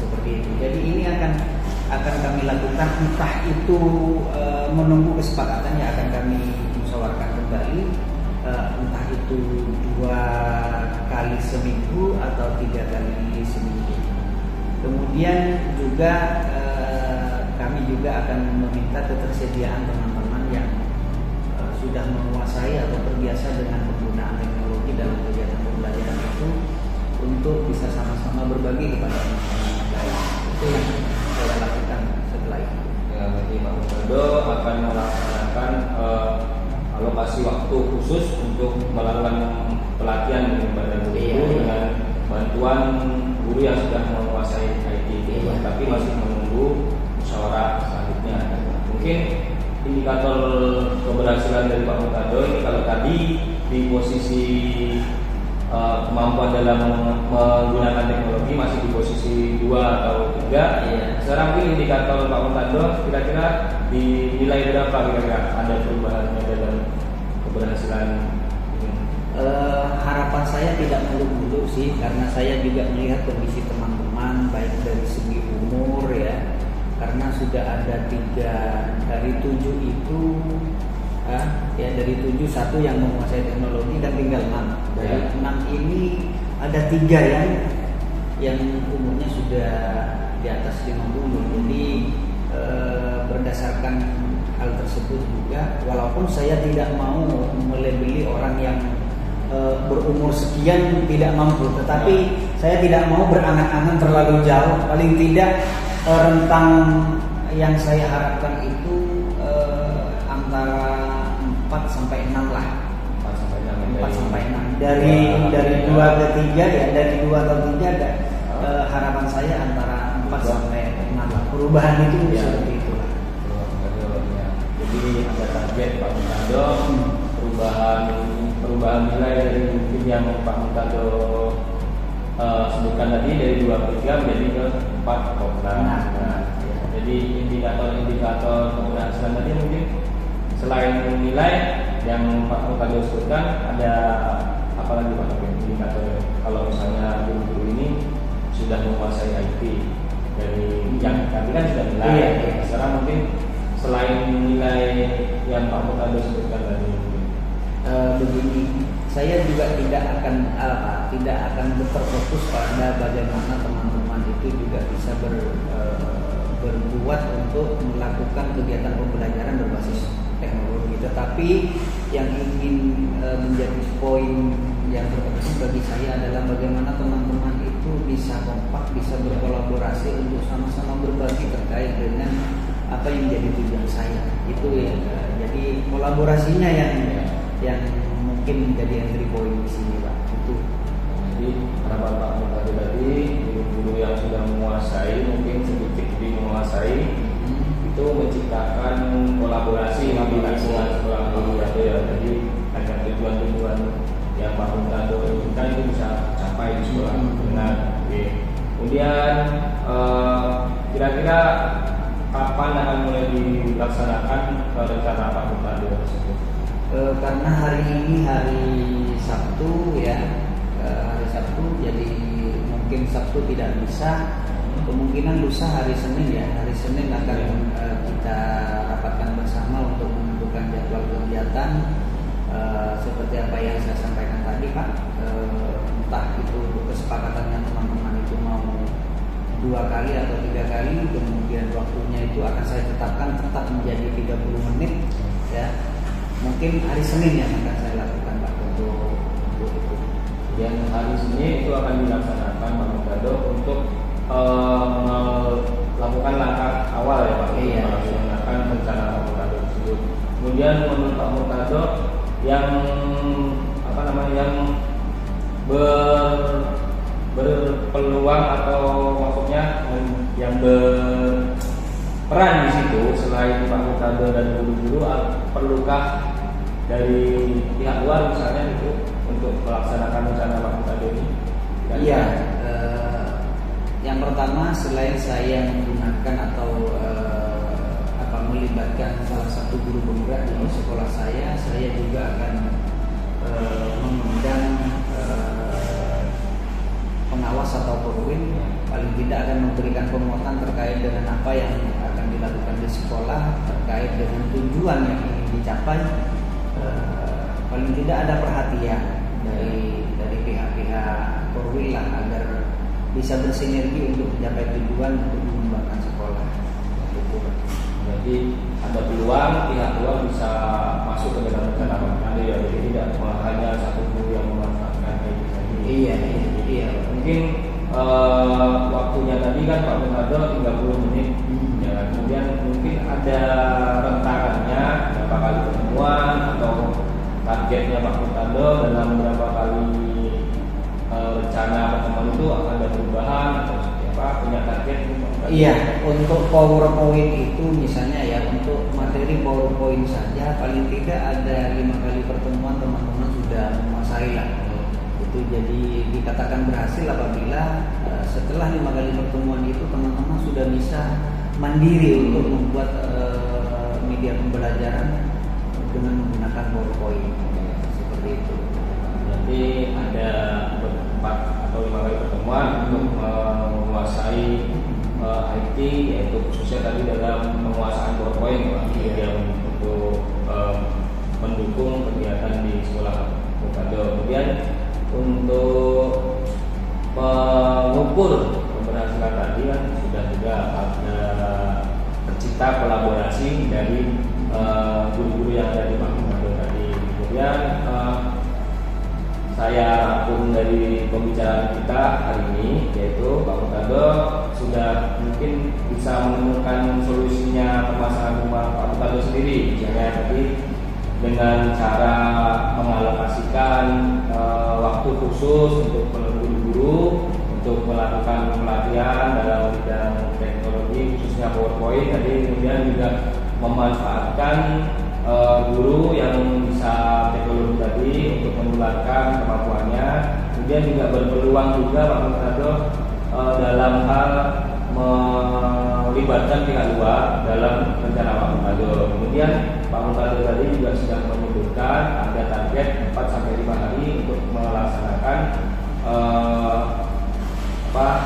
seperti itu. Jadi ini akan kami lakukan, entah itu menunggu kesepakatan yang akan kami musyawarahkan kembali, entah itu 2 kali seminggu atau 3 kali seminggu. Kemudian juga kami juga akan meminta ketersediaan teman-teman yang sudah menguasai atau terbiasa dengan penggunaan teknologi dalam kegiatan pembelajaran itu untuk bisa sama-sama berbagi kepada teman-teman lain. Itu yang saya lakukan setelah itu. Ya, berarti Pak Murtado akan melaksanakan alokasi waktu khusus untuk melakukan pelatihan kepada guru dengan bantuan guru yang sudah menguasai IT, tapi masih menunggu musyawarah selanjutnya. Mungkin indikator keberhasilan dari Pak Murtado ini, kalau tadi di posisi kemampuan dalam menggunakan teknologi masih di posisi 2 atau 3. Sekarang mungkin indikator Pak Murtado kira-kira di nilai berapa kira-kira ada perubahannya dalam keberhasilan ini? Harapan saya tidak muluk-muluk sih, karena saya juga melihat kondisi teman-teman baik dari segi umur ya, karena sudah ada 3 dari 7 itu ya dari 7 1 yang menguasai teknologi dan tinggal 6. Dari 6 ini ada 3 yang umurnya sudah di atas 50. Jadi berdasarkan hal tersebut juga, walaupun saya tidak mau melabeli orang yang berumur sekian tidak mampu, tetapi saya tidak mau berangan-angan terlalu jauh. Paling tidak rentang yang saya harapkan itu antara 4 sampai 6 lah. 4 sampai 6. Dari 2 ke 3 ya, dari 2 atau 3 ada harapan saya antara 4 sampai 6 lah. Perubahan itu seperti itulah. Jadi ada target Pak Murtado, perubahan nilai dari mungkin yang Pak Murtado sebutkan tadi dari 2 ke 3 menjadi ke 4 ke 6. Jadi indikator keberhasilan tadi mungkin selain nilai yang Pak Murtado sebutkan, ada apa lagi Pak indikator kalau misalnya guru-guru ini sudah menguasai IT dari yang tadi kan sudah nilai. Sekarang mungkin selain nilai yang Pak Murtado sebutkan tadi, begini, saya juga tidak akan berfokus pada bagaimana teman-teman itu juga bisa berbuat untuk melakukan kegiatan pembelajaran berbasis teknologi. Tetapi yang ingin menjadi poin yang terpenting bagi saya adalah bagaimana teman-teman itu bisa kompak, bisa berkolaborasi untuk sama-sama berbagi terkait dengan apa yang menjadi tujuan saya. Itu ya. Jadi kolaborasinya yang mungkin menjadi entry point di sini, Pak. Itu. Jadi harapan Pak Murtado tadi, guru-guru yang sudah menguasai, mungkin sedikit lebih menguasai, itu menciptakan kolaborasi dengan sekolah guru ya. Jadi agar tujuan-tujuan yang Pak Murtado inginkan itu bisa capai di sekolah. Benar. Kemudian kira-kira kapan akan mulai dilaksanakan rencana Pak Murtado tersebut? Karena hari ini hari Sabtu ya, jadi mungkin Sabtu tidak bisa, kemungkinan lusa hari Senin ya. Hari Senin akan kita rapatkan bersama untuk menentukan jadwal kegiatan seperti apa yang saya sampaikan tadi, Pak. Entah itu kesepakatannya teman-teman itu mau 2 kali atau 3 kali, kemudian waktunya itu akan saya tetapkan tetap menjadi 30 menit ya. Mungkin hari Senin yang akan saya lakukan, Pak, untuk itu. Dan hari Senin itu akan dilaksanakan Pak Murtado untuk melakukan langkah awal ya Pak, melaksanakan rencana Pak Murtado tersebut. Kemudian menurut Pak Murtado yang berpeluang atau maksudnya yang berperan di situ selain Pak Murtado dan guru-guru, perlukah dari pihak luar misalnya itu untuk melaksanakan rencana Pak Murtado ini? Iya. Yang pertama, selain saya menggunakan atau melibatkan salah satu guru penggerak di sekolah saya juga akan mengundang pengawas atau perwin, paling tidak akan memberikan penguatan terkait dengan apa yang akan dilakukan di sekolah, terkait dengan tujuan yang ingin dicapai. Paling tidak ada perhatian dari pihak-pihak perwil lah, agar bisa bersinergi untuk mencapai tujuan untuk mengembangkan sekolah. Jadi ada peluang pihak luar bisa masuk ke dalam rencana Pak Murtado ya, jadi tidak hanya satu guru yang memanfaatkan itu saja. Iya. Mungkin waktunya tadi kan Pak Murtado 30 menit. Ya, kemudian mungkin ada rentangannya berapa kali pertemuan atau targetnya Pak Murtado dalam berapa kali rencana pertemuan itu akan ada perubahan atau seperti apa, punya target? Iya, untuk PowerPoint itu misalnya ya, untuk materi PowerPoint saja paling tidak ada 5 kali pertemuan teman-teman sudah menguasai lah. Itu jadi dikatakan berhasil apabila setelah 5 kali pertemuan itu teman-teman sudah bisa mandiri untuk membuat media pembelajaran dengan menggunakan PowerPoint seperti itu. Jadi ada 4 atau 5 kali pertemuan untuk menguasai IT, yaitu khususnya tadi dalam penguasaan PowerPoint yang untuk mendukung kegiatan di sekolah Mutado. Kemudian untuk mengukur keberhasilan tadi kan sudah juga ada tercipta kolaborasi dari guru-guru yang ada di Pak Mutado tadi. Kemudian saya rangkum dari pembicaraan kita hari ini, yaitu Pak Mutado sudah mungkin bisa menemukan solusinya permasalahan rumah Pak Mutado sendiri, misalnya tadi dengan cara mengalokasikan waktu khusus untuk guru-guru untuk melakukan pelatihan dalam bidang teknologi khususnya PowerPoint tadi, kemudian juga memanfaatkan guru yang bisa teknologi tadi untuk menularkan kemampuannya, kemudian juga berpeluang juga Pak Mutado dalam hal melibatkan pihak luar dalam rencana Pak Mutado. Kemudian Pak Mutado tadi juga sudah menyebutkan ada target 4-5 hari untuk melaksanakan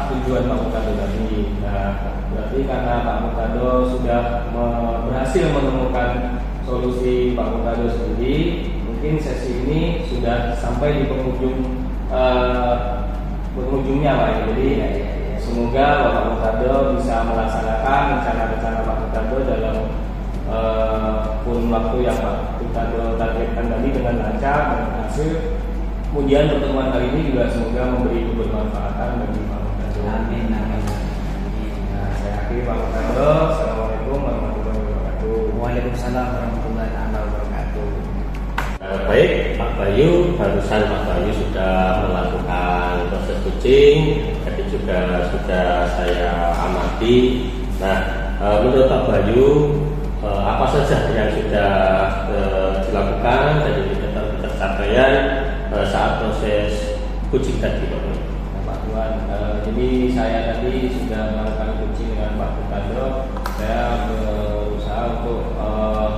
tujuan Pak Mutado tadi. Nah, berarti karena Pak Mutado sudah berhasil menemukan solusi Pak Mutado sendiri, mungkin sesi ini sudah sampai di penghujungnya Pak. Jadi semoga Bapak Mutado bisa melaksanakan rencana-rencana Pak Mutado dalam kurun waktu yang Pak Mutado targetkan tadi dengan lancar dan berhasil. Kemudian pertemuan kali ini juga semoga memberi kebermanfaatan bagi Pak Mutado. Amin. Nah, saya akhiri Pak Mutado. Assalamualaikum warahmatullahi wabarakatuh. Waalaikumsalam warahmatullahi wabarakatuh. Baik, Pak Bayu, barusan Pak Bayu sudah melakukan proses coaching, tadi juga sudah saya amati. Nah, menurut Pak Bayu, apa saja yang sudah dilakukan dari pencapaian saat proses coaching tadi, Pak Bayu? Pak Tuan, jadi saya tadi sudah melakukan coaching dengan Pak Mutado. Saya berusaha untuk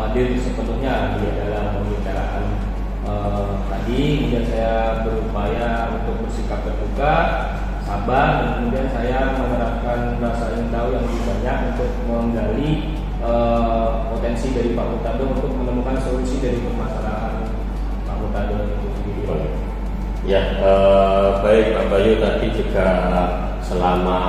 hadir sepenuhnya di dalam pembicaraan tadi. Kemudian saya berupaya untuk bersikap terbuka, sabar, dan kemudian saya menerapkan rasa ingin tahu yang lebih banyak untuk menggali potensi dari Pak Mutado untuk menemukan solusi dari permasalahan Pak Mutado itu sendiri. Ya, baik Pak Bayu, tadi juga selama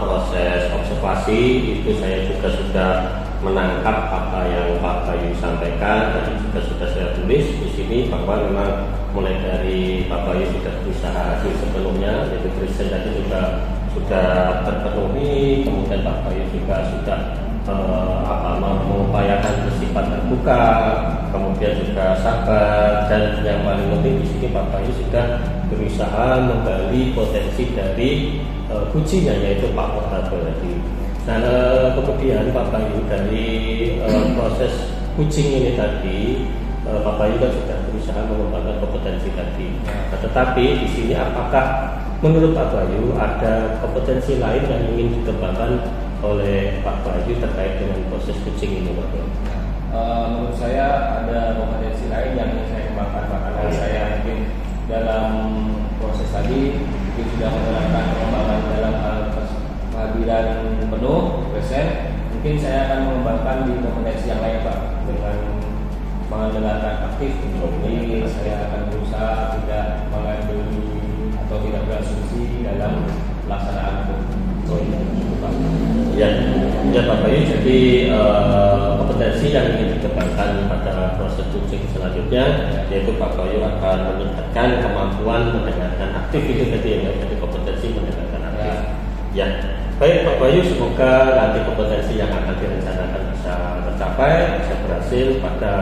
proses observasi itu saya juga sudah menangkap apa yang Pak Bayu sampaikan. Tadi juga sudah saya tulis di sini bahwa memang mulai dari Pak Bayu sudah berusaha hasil sepenuhnya, yaitu presiden tadi juga sudah terpenuhi. Kemudian Pak Bayu juga sudah mengupayakan bersifat terbuka, kemudian juga sabar, dan yang paling penting di sini Pak Bayu sudah berusaha menggali potensi dari kuncinya, yaitu Pak Mutado tadi. Nah, kemudian Pak Bayu dari proses coaching ini tadi, Pak Bayu kan sudah berusaha mengembangkan kompetensi tadi. Nah, tetapi di sini apakah menurut Pak Bayu ada kompetensi lain yang ingin dikembangkan oleh Pak Bayu terkait dengan proses coaching ini, Pak Bayu? Menurut saya ada kompetensi lain yang ingin saya kembangkan, karena saya mungkin dalam proses tadi mungkin sudah menerapkan pengembangan dalam hal kehadiran penuh present. Mungkin saya akan mengembangkan di kompetensi yang lain Pak, dengan mendengarkan aktif. Jadi saya akan berusaha tidak mengambil atau tidak berasumsi dalam pelaksanaan itu. Ya, Pak Bayu, jadi kompetensi yang ingin dikembangkan pada proses coaching selanjutnya, yaitu Pak Bayu akan meningkatkan kemampuan mendengarkan aktif, itu tadi yang menjadi kompetensi mendengarkan aktif. Ya, baik Pak Bayu, semoga nanti kompetensi yang akan direncanakan bisa tercapai, bisa berhasil pada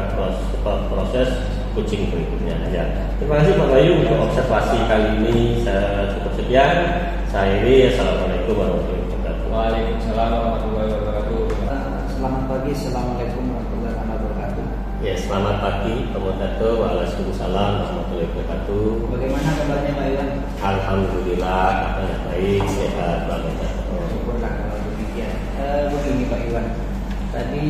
proses coaching berikutnya. Ya. Terima kasih Pak Bayu untuk observasi kali ini. Saya cukup sekian. Saya Iri. Assalamualaikum warahmatullahi wabarakatuh. Waalaikumsalam warahmatullahi wabarakatuh. Selamat pagi, assalamualaikum warahmatullahi wabarakatuh. Ya, selamat pagi, Pemodato. Waalaikumsalam warahmatullahi wabarakatuh. Bagaimana kabarnya Pak Iwan? Alhamdulillah, kabarnya baik, sehat, Pak Pemodato. Syukurlah kalau demikian. Begini Pak Iwan, tadi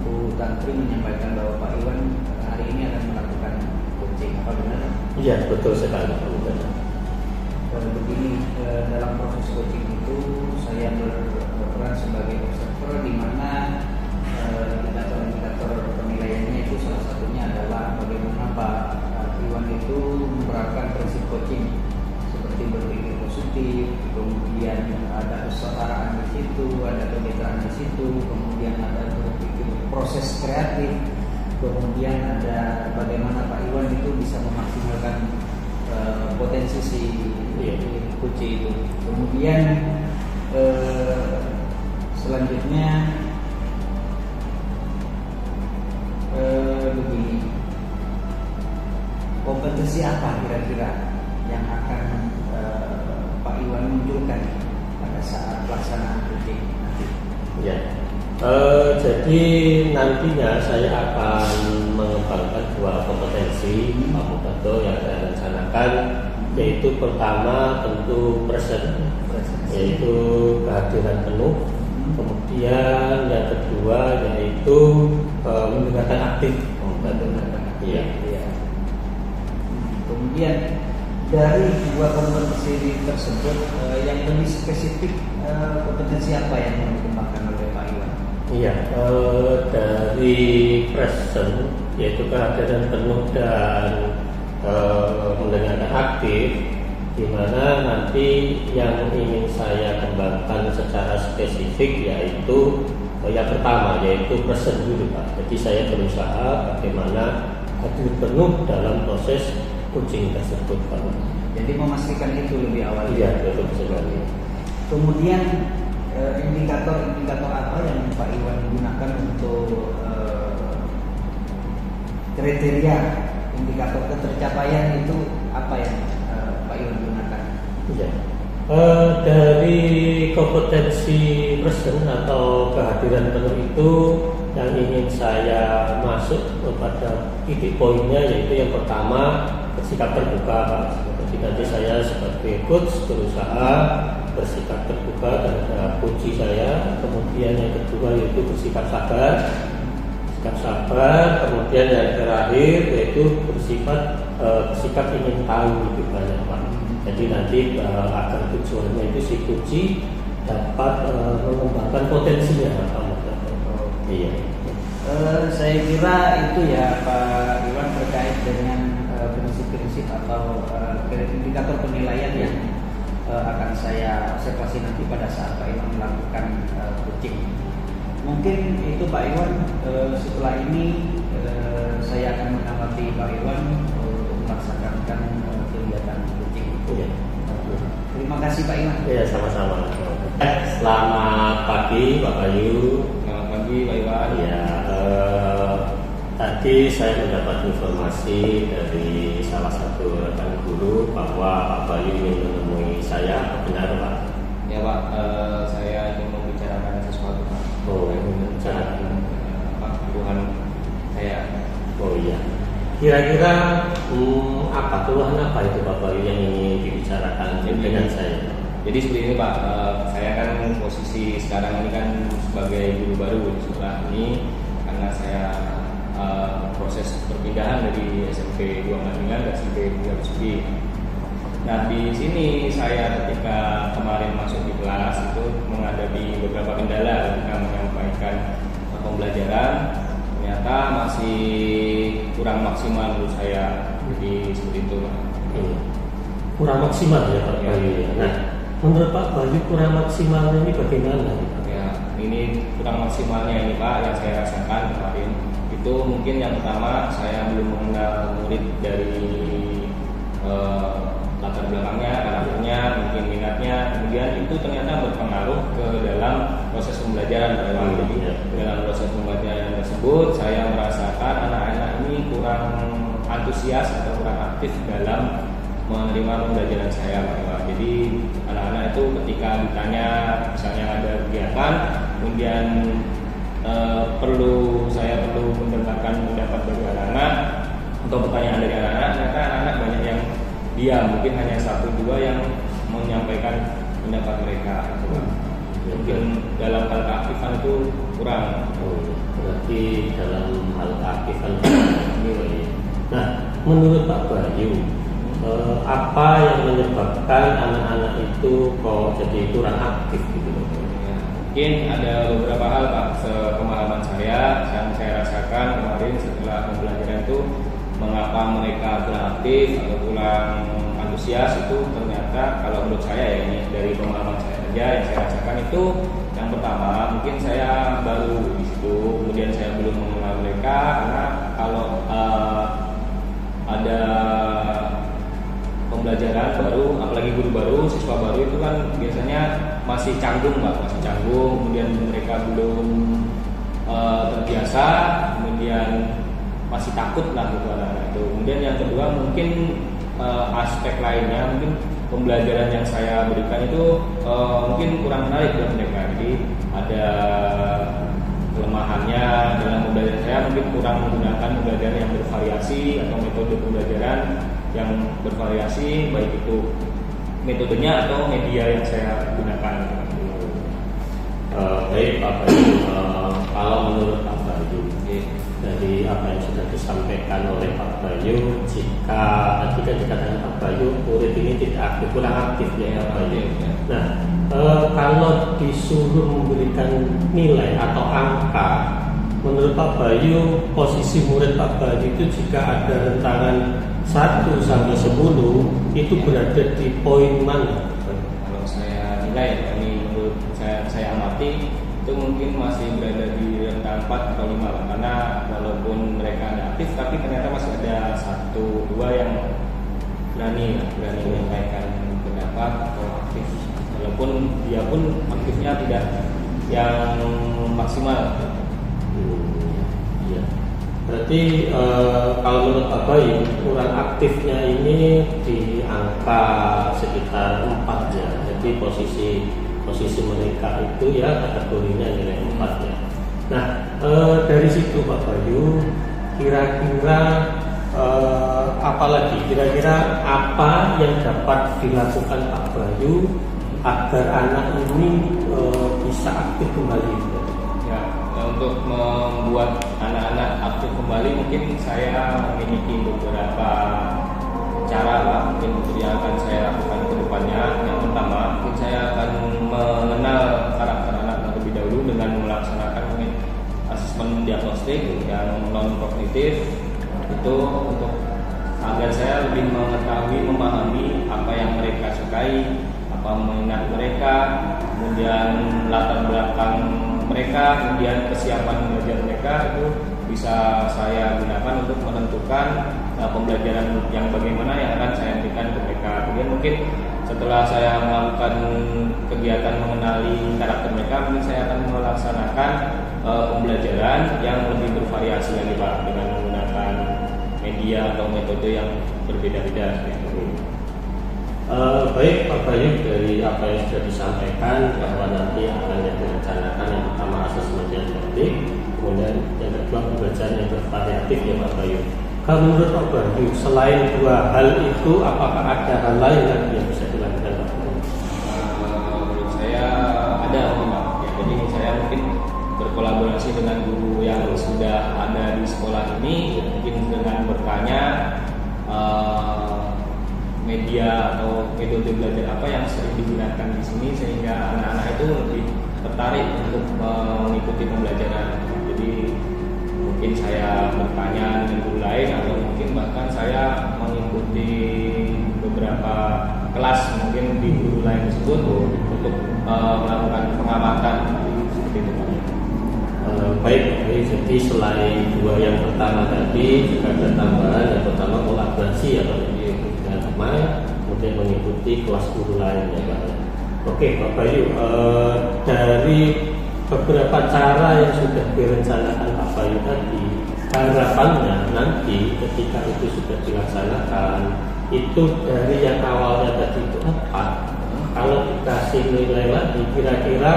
Bu Tantri menyampaikan bahwa Pak Iwan hari ini akan melakukan coaching, apa benar? Iya, betul sekali, Pak Pemodato. Kalau begini, dalam proses coaching itu saya berperan sebagai observer di mana indikator-indikator penilaiannya itu salah satunya adalah bagaimana Pak Iwan itu menerapkan prinsip coaching seperti berpikir positif, kemudian ada kesetaraan di situ, ada kemitraan di situ, kemudian ada berpikir proses kreatif, kemudian ada bagaimana Pak Iwan itu bisa memaksimalkan potensi si coaching itu. Kemudian selanjutnya begini, kompetensi apa kira-kira yang akan Pak Iwan munculkan pada saat pelaksanaan coaching nanti? Ya, jadi nantinya saya akan mengembangkan dua kompetensi Pak Pemodato yang saya rencanakan, yaitu pertama tentu present, yaitu kehadiran penuh. Kemudian yang kedua yaitu mendengarkan aktif. Iya. Kemudian dari dua kompetensi tersebut yang lebih spesifik kompetensi apa yang mau dikembangkan oleh Pak Iwan? Iya, dari present yaitu kehadiran penuh dan mendengarkan aktif, di mana nanti yang ingin saya kembangkan secara spesifik yaitu yang pertama yaitu present dulu Pak. Jadi saya berusaha bagaimana hadir penuh dalam proses coaching tersebut Pak. Jadi memastikan itu lebih awal. Iya, betul sekali. Kemudian indikator-indikator apa yang Pak Iwan gunakan untuk kriteria indikator ketercapaian itu apa yang Pak Iwan gunakan? Iya. Dari kompetensi present atau kehadiran penuh itu yang ingin saya masuk kepada titik poinnya yaitu yang pertama bersikap terbuka Pak. Jadi nanti saya sebagai coach berusaha bersikap terbuka terhadap kunci saya. Kemudian yang kedua yaitu bersikap sabar, kemudian yang terakhir yaitu bersikap ingin tahu lebih banyak Pak. Jadi nanti agar tujuannya itu si kunci dapat mengembangkan potensinya Pak. Iya. Saya kira itu ya Pak Iwan terkait dengan prinsip-prinsip atau indikator penilaian yang akan saya observasi nanti pada saat Pak Iwan melakukan coaching. Mungkin itu Pak Iwan, setelah ini saya akan mengamati Pak Iwan untuk melaksanakan kegiatan coaching. Iya. Terima kasih Pak Iwan. Iya, sama-sama. Selamat pagi Pak Bayu. Selamat pagi Pak Iwan. Ya, tadi saya mendapat informasi dari salah satu rekan guru bahwa Pak Bayu ingin menemui saya. Benar Pak? Ya Pak, saya ingin membicarakan sesuatu Pak. Oh, Pak, keluhan saya. Oh iya. Kira-kira apa keluhan apa itu Pak Bayu yang ingin dibicarakan dengan saya? Jadi seperti ini Pak, saya kan posisi sekarang ini kan sebagai guru baru di sekolah ini karena saya proses perpindahan dari SMP 2 Mandingan ke SMP 3 Besuki. Nah di sini saya ketika kemarin masuk di kelas itu menghadapi beberapa kendala ketika menyampaikan pembelajaran, ternyata masih kurang maksimal menurut saya. Jadi seperti itu Pak. Kurang maksimal ya Pak Bayu. Nah, menurut Pak Bayu kurang maksimalnya ini bagaimana? Ya, ini kurang maksimalnya ini Pak yang saya rasakan kemarin. Itu mungkin yang pertama saya belum mengenal murid dari latar belakangnya, karakternya, mungkin minatnya. Kemudian itu ternyata berpengaruh ke dalam proses pembelajaran Pak Iwan. Jadi dalam proses pembelajaran tersebut saya merasakan anak-anak ini kurang antusias atau kurang aktif dalam menerima pembelajaran saya, Pak. Jadi anak-anak itu ketika ditanya misalnya ada kegiatan, kemudian saya perlu mendengarkan pendapat dari anak-anak atau pertanyaan dari anak-anak, ternyata anak-anak banyak yang diam, mungkin hanya 1-2 yang menyampaikan pendapat mereka. Mungkin dalam hal keaktifan itu kurang. Berarti dalam hal keaktifan nilai. Nah, menurut Pak Bayu, apa yang menyebabkan anak-anak itu kok jadi kurang aktif gitu? Mungkin ada beberapa hal, Pak, sepemahaman saya yang saya rasakan kemarin setelah pembelajaran itu, mengapa mereka kurang aktif atau kurang antusias itu ternyata kalau menurut saya ya, ini dari pemahaman saya aja yang saya rasakan itu, yang pertama mungkin saya baru di situ, kemudian saya belum mengenal mereka, karena kalau ada pembelajaran baru, apalagi guru baru, siswa baru itu kan biasanya masih canggung, Pak, masih canggung, kemudian mereka belum terbiasa, kemudian masih takut lah gitu anak-anak itu. Kemudian yang kedua mungkin aspek lainnya, mungkin pembelajaran yang saya berikan itu mungkin kurang menarik buat mereka. Jadi ada kelemahannya dalam pembelajaran saya, mungkin kurang menggunakan pembelajaran yang bervariasi atau metode pembelajaran yang bervariasi, baik itu metodenya atau media yang saya gunakan. Baik Pak Bayu, kalau menurut Pak Bayu, dari apa yang sudah disampaikan oleh Pak Bayu, jika tadi dikatakan Pak Bayu murid ini tidak aktif, kurang aktif ya Pak Bayu. Nah, kalau disuruh memberikan nilai atau angka, menurut Pak Bayu, posisi murid Pak Bayu itu jika ada rentangan 1 sampai 10 itu berada di poin mana? Kalau saya nilai, ini menurut saya amati, itu mungkin masih berada di rentang 4 atau 5, karena walaupun mereka ada aktif, tapi ternyata masih ada 1-2 yang berani menyampaikan pendapat atau aktif, walaupun dia pun aktifnya tidak yang maksimal. Iya. Berarti kalau menurut Pak Bayu, kurang aktifnya ini di angka sekitar 4 ya. Jadi posisi mereka itu ya kategorinya nilai 4 ya. Nah, dari situ Pak Bayu, kira-kira kira-kira apa yang dapat dilakukan Pak Bayu agar anak ini bisa aktif kembali? Ya, untuk membuat anak-anak aktif kembali, mungkin saya memiliki beberapa cara lah, mungkin yang akan saya lakukan ke depannya. Yang pertama, mungkin saya akan mengenal karakter anak terlebih dahulu dengan melaksanakan asesmen diagnostik yang non kognitif, itu untuk agar saya lebih mengetahui, memahami apa yang mereka sukai, apa minat mereka, kemudian latar belakang mereka, kemudian kesiapan belajar mereka, itu bisa saya gunakan untuk menentukan pembelajaran yang bagaimana yang akan saya berikan ke mereka. Kemudian mungkin setelah saya melakukan kegiatan mengenali karakter mereka, mungkin saya akan melaksanakan pembelajaran yang lebih bervariasi lagi, Pak, dengan menggunakan media atau metode yang berbeda-beda. Baik Pak Bayu, dari apa yang sudah disampaikan bahwa nanti akan direncanakan yang pertama asesmen diagnostik, kemudian yang kedua pembelajaran yang bervariatif ya Pak Bayu. Kalau menurut Pak Bayu, selain 2 hal itu, apakah ada hal lain lagi yang bisa dilakukan Pak Bayu? Menurut saya ada, Pak. Ya, jadi saya mungkin berkolaborasi dengan guru yang sudah ada di sekolah ini, mungkin dengan bertanya media atau metode belajar apa yang sering digunakan di sini, sehingga anak-anak itu lebih tertarik untuk mengikuti pembelajaran. Jadi mungkin saya bertanya dengan guru lain, atau mungkin bahkan saya mengikuti beberapa kelas mungkin di guru lain tersebut untuk melakukan pengamatan seperti itu. Baik, jadi selain 2 yang pertama tadi juga ada tambahan, yang pertama kolaborasi ya Pak Bayu, kemudian mengikuti kelas guru lain ya Pak. Oke Pak Bayu, dari beberapa cara yang sudah direncanakan Pak Bayu tadi, harapannya nanti ketika itu sudah dilaksanakan, itu dari yang awalnya tadi itu 4, kalau dikasih nilai lagi, kira-kira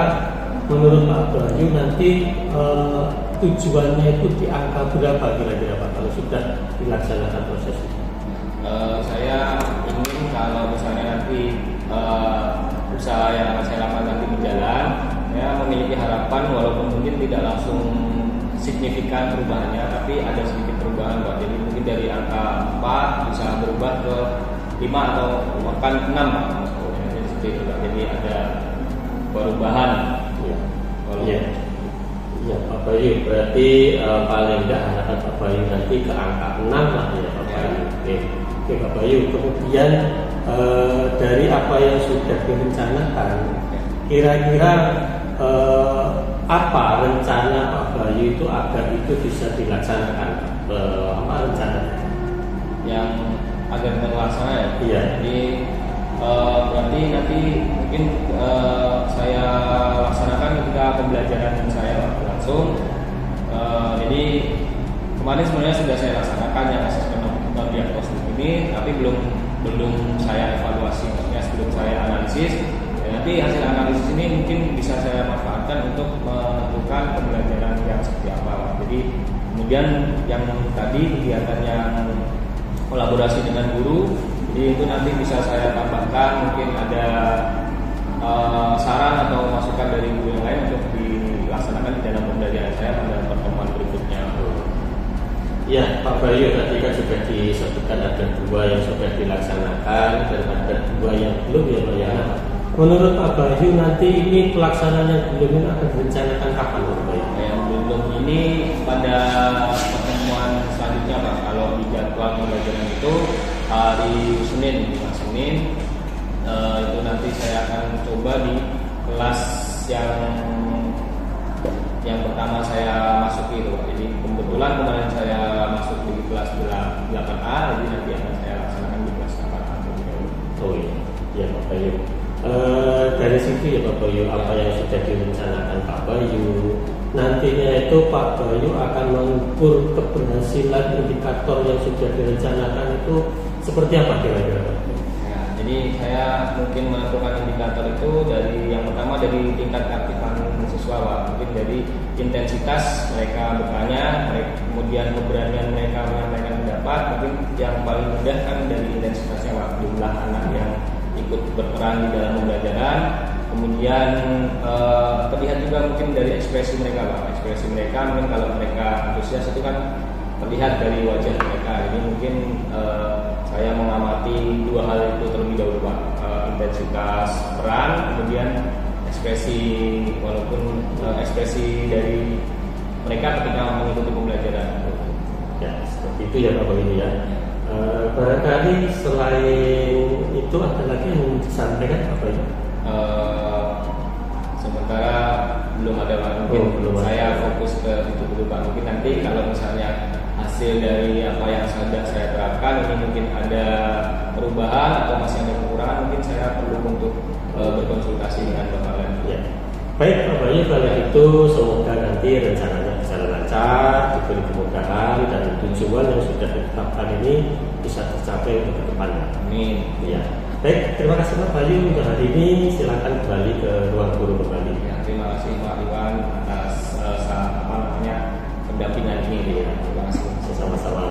menurut Pak Bayu nanti tujuannya itu di angka berapa kira-kira Pak kalau sudah dilaksanakan proses itu? Saya ingin kalau misalnya nanti usaha yang akan saya lakukan nanti berjalan, ya memiliki harapan walaupun mungkin tidak langsung signifikan perubahannya, tapi ada sedikit perubahan Pak. Jadi mungkin dari angka 4 bisa berubah ke 5 atau bahkan 6 Pak. Jadi seperti itu Pak. Jadi ada perubahan. Iya. Ya Pak Bayu, berarti paling tidak harapan Pak Bayu nanti ke angka 6 lah ya Pak Bayu. Oke Pak Bayu, kemudian dari apa yang sudah direncanakan, kira-kira apa rencana Pak Bayu itu agar itu bisa dilaksanakan? Apa rencananya? Yang agar terlaksana ya? Iya. Jadi berarti nanti mungkin saya laksanakan ketika pembelajaran saya langsung. Jadi kemarin sebenarnya sudah saya laksanakan yang asesmen diagnostik ini, tapi belum saya evaluasi, maksudnya sebelum saya analisis. Nanti hasil analisis ini mungkin bisa saya manfaatkan untuk menentukan pembelajaran yang seperti apa. Jadi kemudian yang tadi kegiatan yang kolaborasi dengan guru, jadi itu nanti bisa saya tambahkan, mungkin ada saran atau masukan dari guru yang lain untuk dilaksanakan di dalam pembelajaran saya pada pertemuan berikutnya. Ya Pak Bayu, tadi kan sudah disebutkan ada 2 yang sudah dilaksanakan dan ada 2 yang belum ya Pak ya. Menurut Pak Bayu nanti ini pelaksanaan yang belum ini akan direncanakan kapan Pak Bayu? Yang belum ini pada pertemuan selanjutnya Pak. Kalau di jadwal pembelajaran itu hari Senin, itu nanti saya akan coba di kelas yang pertama saya masuki itu Pak. Jadi kebetulan kemarin saya masuk di kelas 8A, jadi nanti akan saya laksanakan di kelas 8A. Oh iya, ya Pak Bayu. Dari situ ya Pak Bayu, apa yang sudah direncanakan Pak Bayu, nantinya itu Pak Bayu akan mengukur keberhasilan indikator yang sudah direncanakan itu seperti apa kira-kira Pak? Ya, jadi saya mungkin menentukan indikator itu dari yang pertama dari tingkat keaktifan siswa Pak. Mungkin dari intensitas mereka bertanya, kemudian keberanian mereka menyampaikan pendapat. Mungkin yang paling mudah kan dari intensitasnya Pak, jumlah anak yang ikut berperan di dalam pembelajaran. Kemudian terlihat juga mungkin dari ekspresi mereka Pak. Ekspresi mereka mungkin kalau mereka antusias itu kan terlihat dari wajah mereka. Jadi mungkin saya mengamati 2 hal itu terlebih dahulu Pak. Intensitas peran, kemudian ekspresi, walaupun ekspresi dari mereka ketika mengikuti pembelajaran. Ya seperti itu ya Pak Bayu ya. Barangkali selain itu ada lagi yang disampaikan Pak Bayu? Sementara belum ada Pak. Mungkin belum saya ada. fokus ke itu dulu Pak. Mungkin nanti kalau misalnya hasil dari apa yang sudah saya terapkan ini mungkin ada perubahan atau masih ada kekurangan, mungkin saya perlu untuk berkonsultasi dengan Bapak lagi. Ya. Baik Pak Bayu, kalau itu semoga nanti rencananya bisa lancar, diberi kemudahan dan tujuan yang sudah ditetapkan ini bisa tercapai untuk ke depannya. Amin. Ya. Baik, terima kasih Pak Bayu untuk hari ini. Silakan kembali ke ruang guru kembali. Ya, terima kasih Pak Iwan atas pendampingan ini. Ya. Terima kasih. Sama-sama.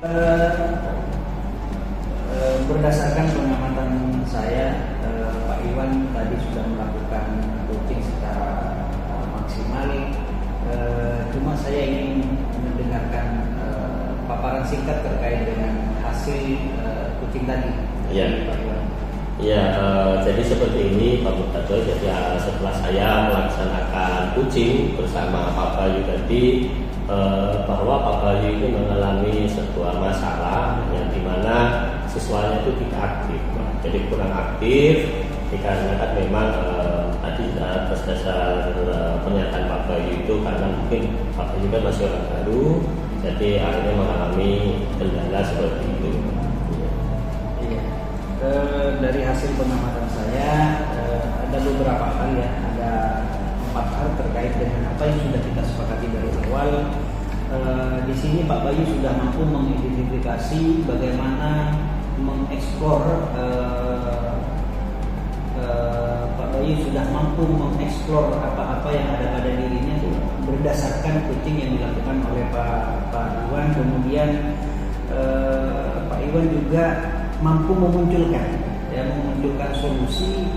Berdasarkan pengamatan saya, Pak Iwan tadi sudah melakukan coaching secara maksimal. Cuma saya ingin mendengarkan paparan singkat terkait dengan hasil coaching tadi. Ya. Pak Iwan. Ya, jadi seperti ini Pak Murtado. Jadi setelah saya melaksanakan coaching bersama Pak Bayu tadi, bahwa Pak Bayu itu mengalami sebuah masalah yang dimana siswanya itu tidak aktif, jadi kurang aktif dikarenakan memang tadi atas dasar pernyataan Pak Bayu itu karena mungkin Pak Bayu kan masih orang baru, jadi akhirnya mengalami kendala seperti itu. Iya. Dari hasil pengamatan saya ada beberapa hal ya, ada 4 hal terkait dengan apa yang sudah kita sepakati dari awal. di sini Pak Bayu sudah mampu mengidentifikasi bagaimana mengeksplor Pak Bayu sudah mampu mengeksplor apa-apa yang ada pada dirinya itu berdasarkan coaching yang dilakukan oleh Pak Iwan. Kemudian Pak Iwan juga mampu memunculkan solusi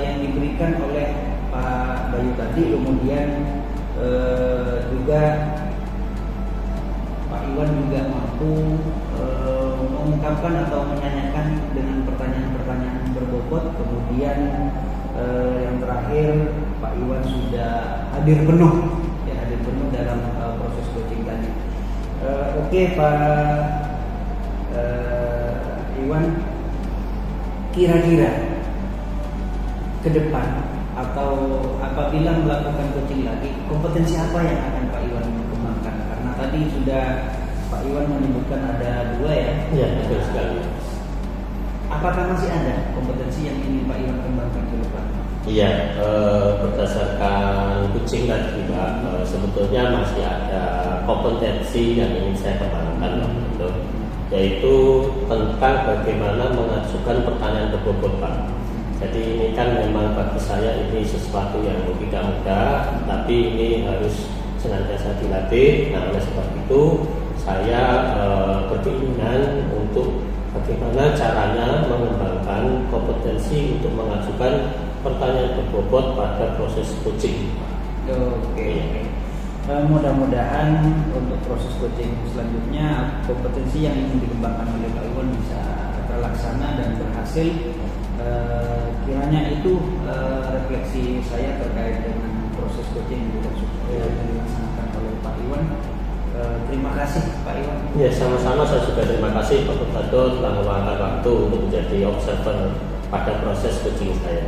yang diberikan oleh Pak Bayu tadi. Kemudian juga Pak Iwan juga mampu mengungkapkan atau menanyakan dengan pertanyaan-pertanyaan berbobot. Kemudian yang terakhir Pak Iwan sudah hadir penuh dalam proses coaching tadi. Oke Pak Iwan, kira-kira ke depan atau apabila melakukan coaching lagi, kompetensi apa yang akan Pak Iwan kembangkan? Karena tadi sudah Pak Iwan menyebutkan ada 2 ya. Ya, betul sekali. Apakah masih ada kompetensi yang ingin Pak Iwan kembangkan ke depan? Iya, berdasarkan coaching tadi Pak, sebetulnya masih ada kompetensi yang ingin saya kembangkan, yaitu tentang bagaimana mengajukan pertanyaan berbobot Pak. Jadi ini kan memang bagi saya ini sesuatu yang tidak mudah, tapi ini harus senantiasa dilatih. Nah, oleh sebab itu saya berkeinginan untuk bagaimana caranya mengembangkan kompetensi untuk mengajukan pertanyaan berbobot pada proses coaching. Oke. Mudah-mudahan untuk proses coaching selanjutnya kompetensi yang ingin dikembangkan oleh Pak Iwan bisa terlaksana dan berhasil. Kiranya itu refleksi saya terkait dengan proses coaching yang dilaksanakan oleh Pak Iwan. Terima kasih Pak Iwan. Ya, sama-sama. Saya juga terima kasih Pak Murtado telah meluangkan waktu untuk menjadi observer pada proses coaching saya.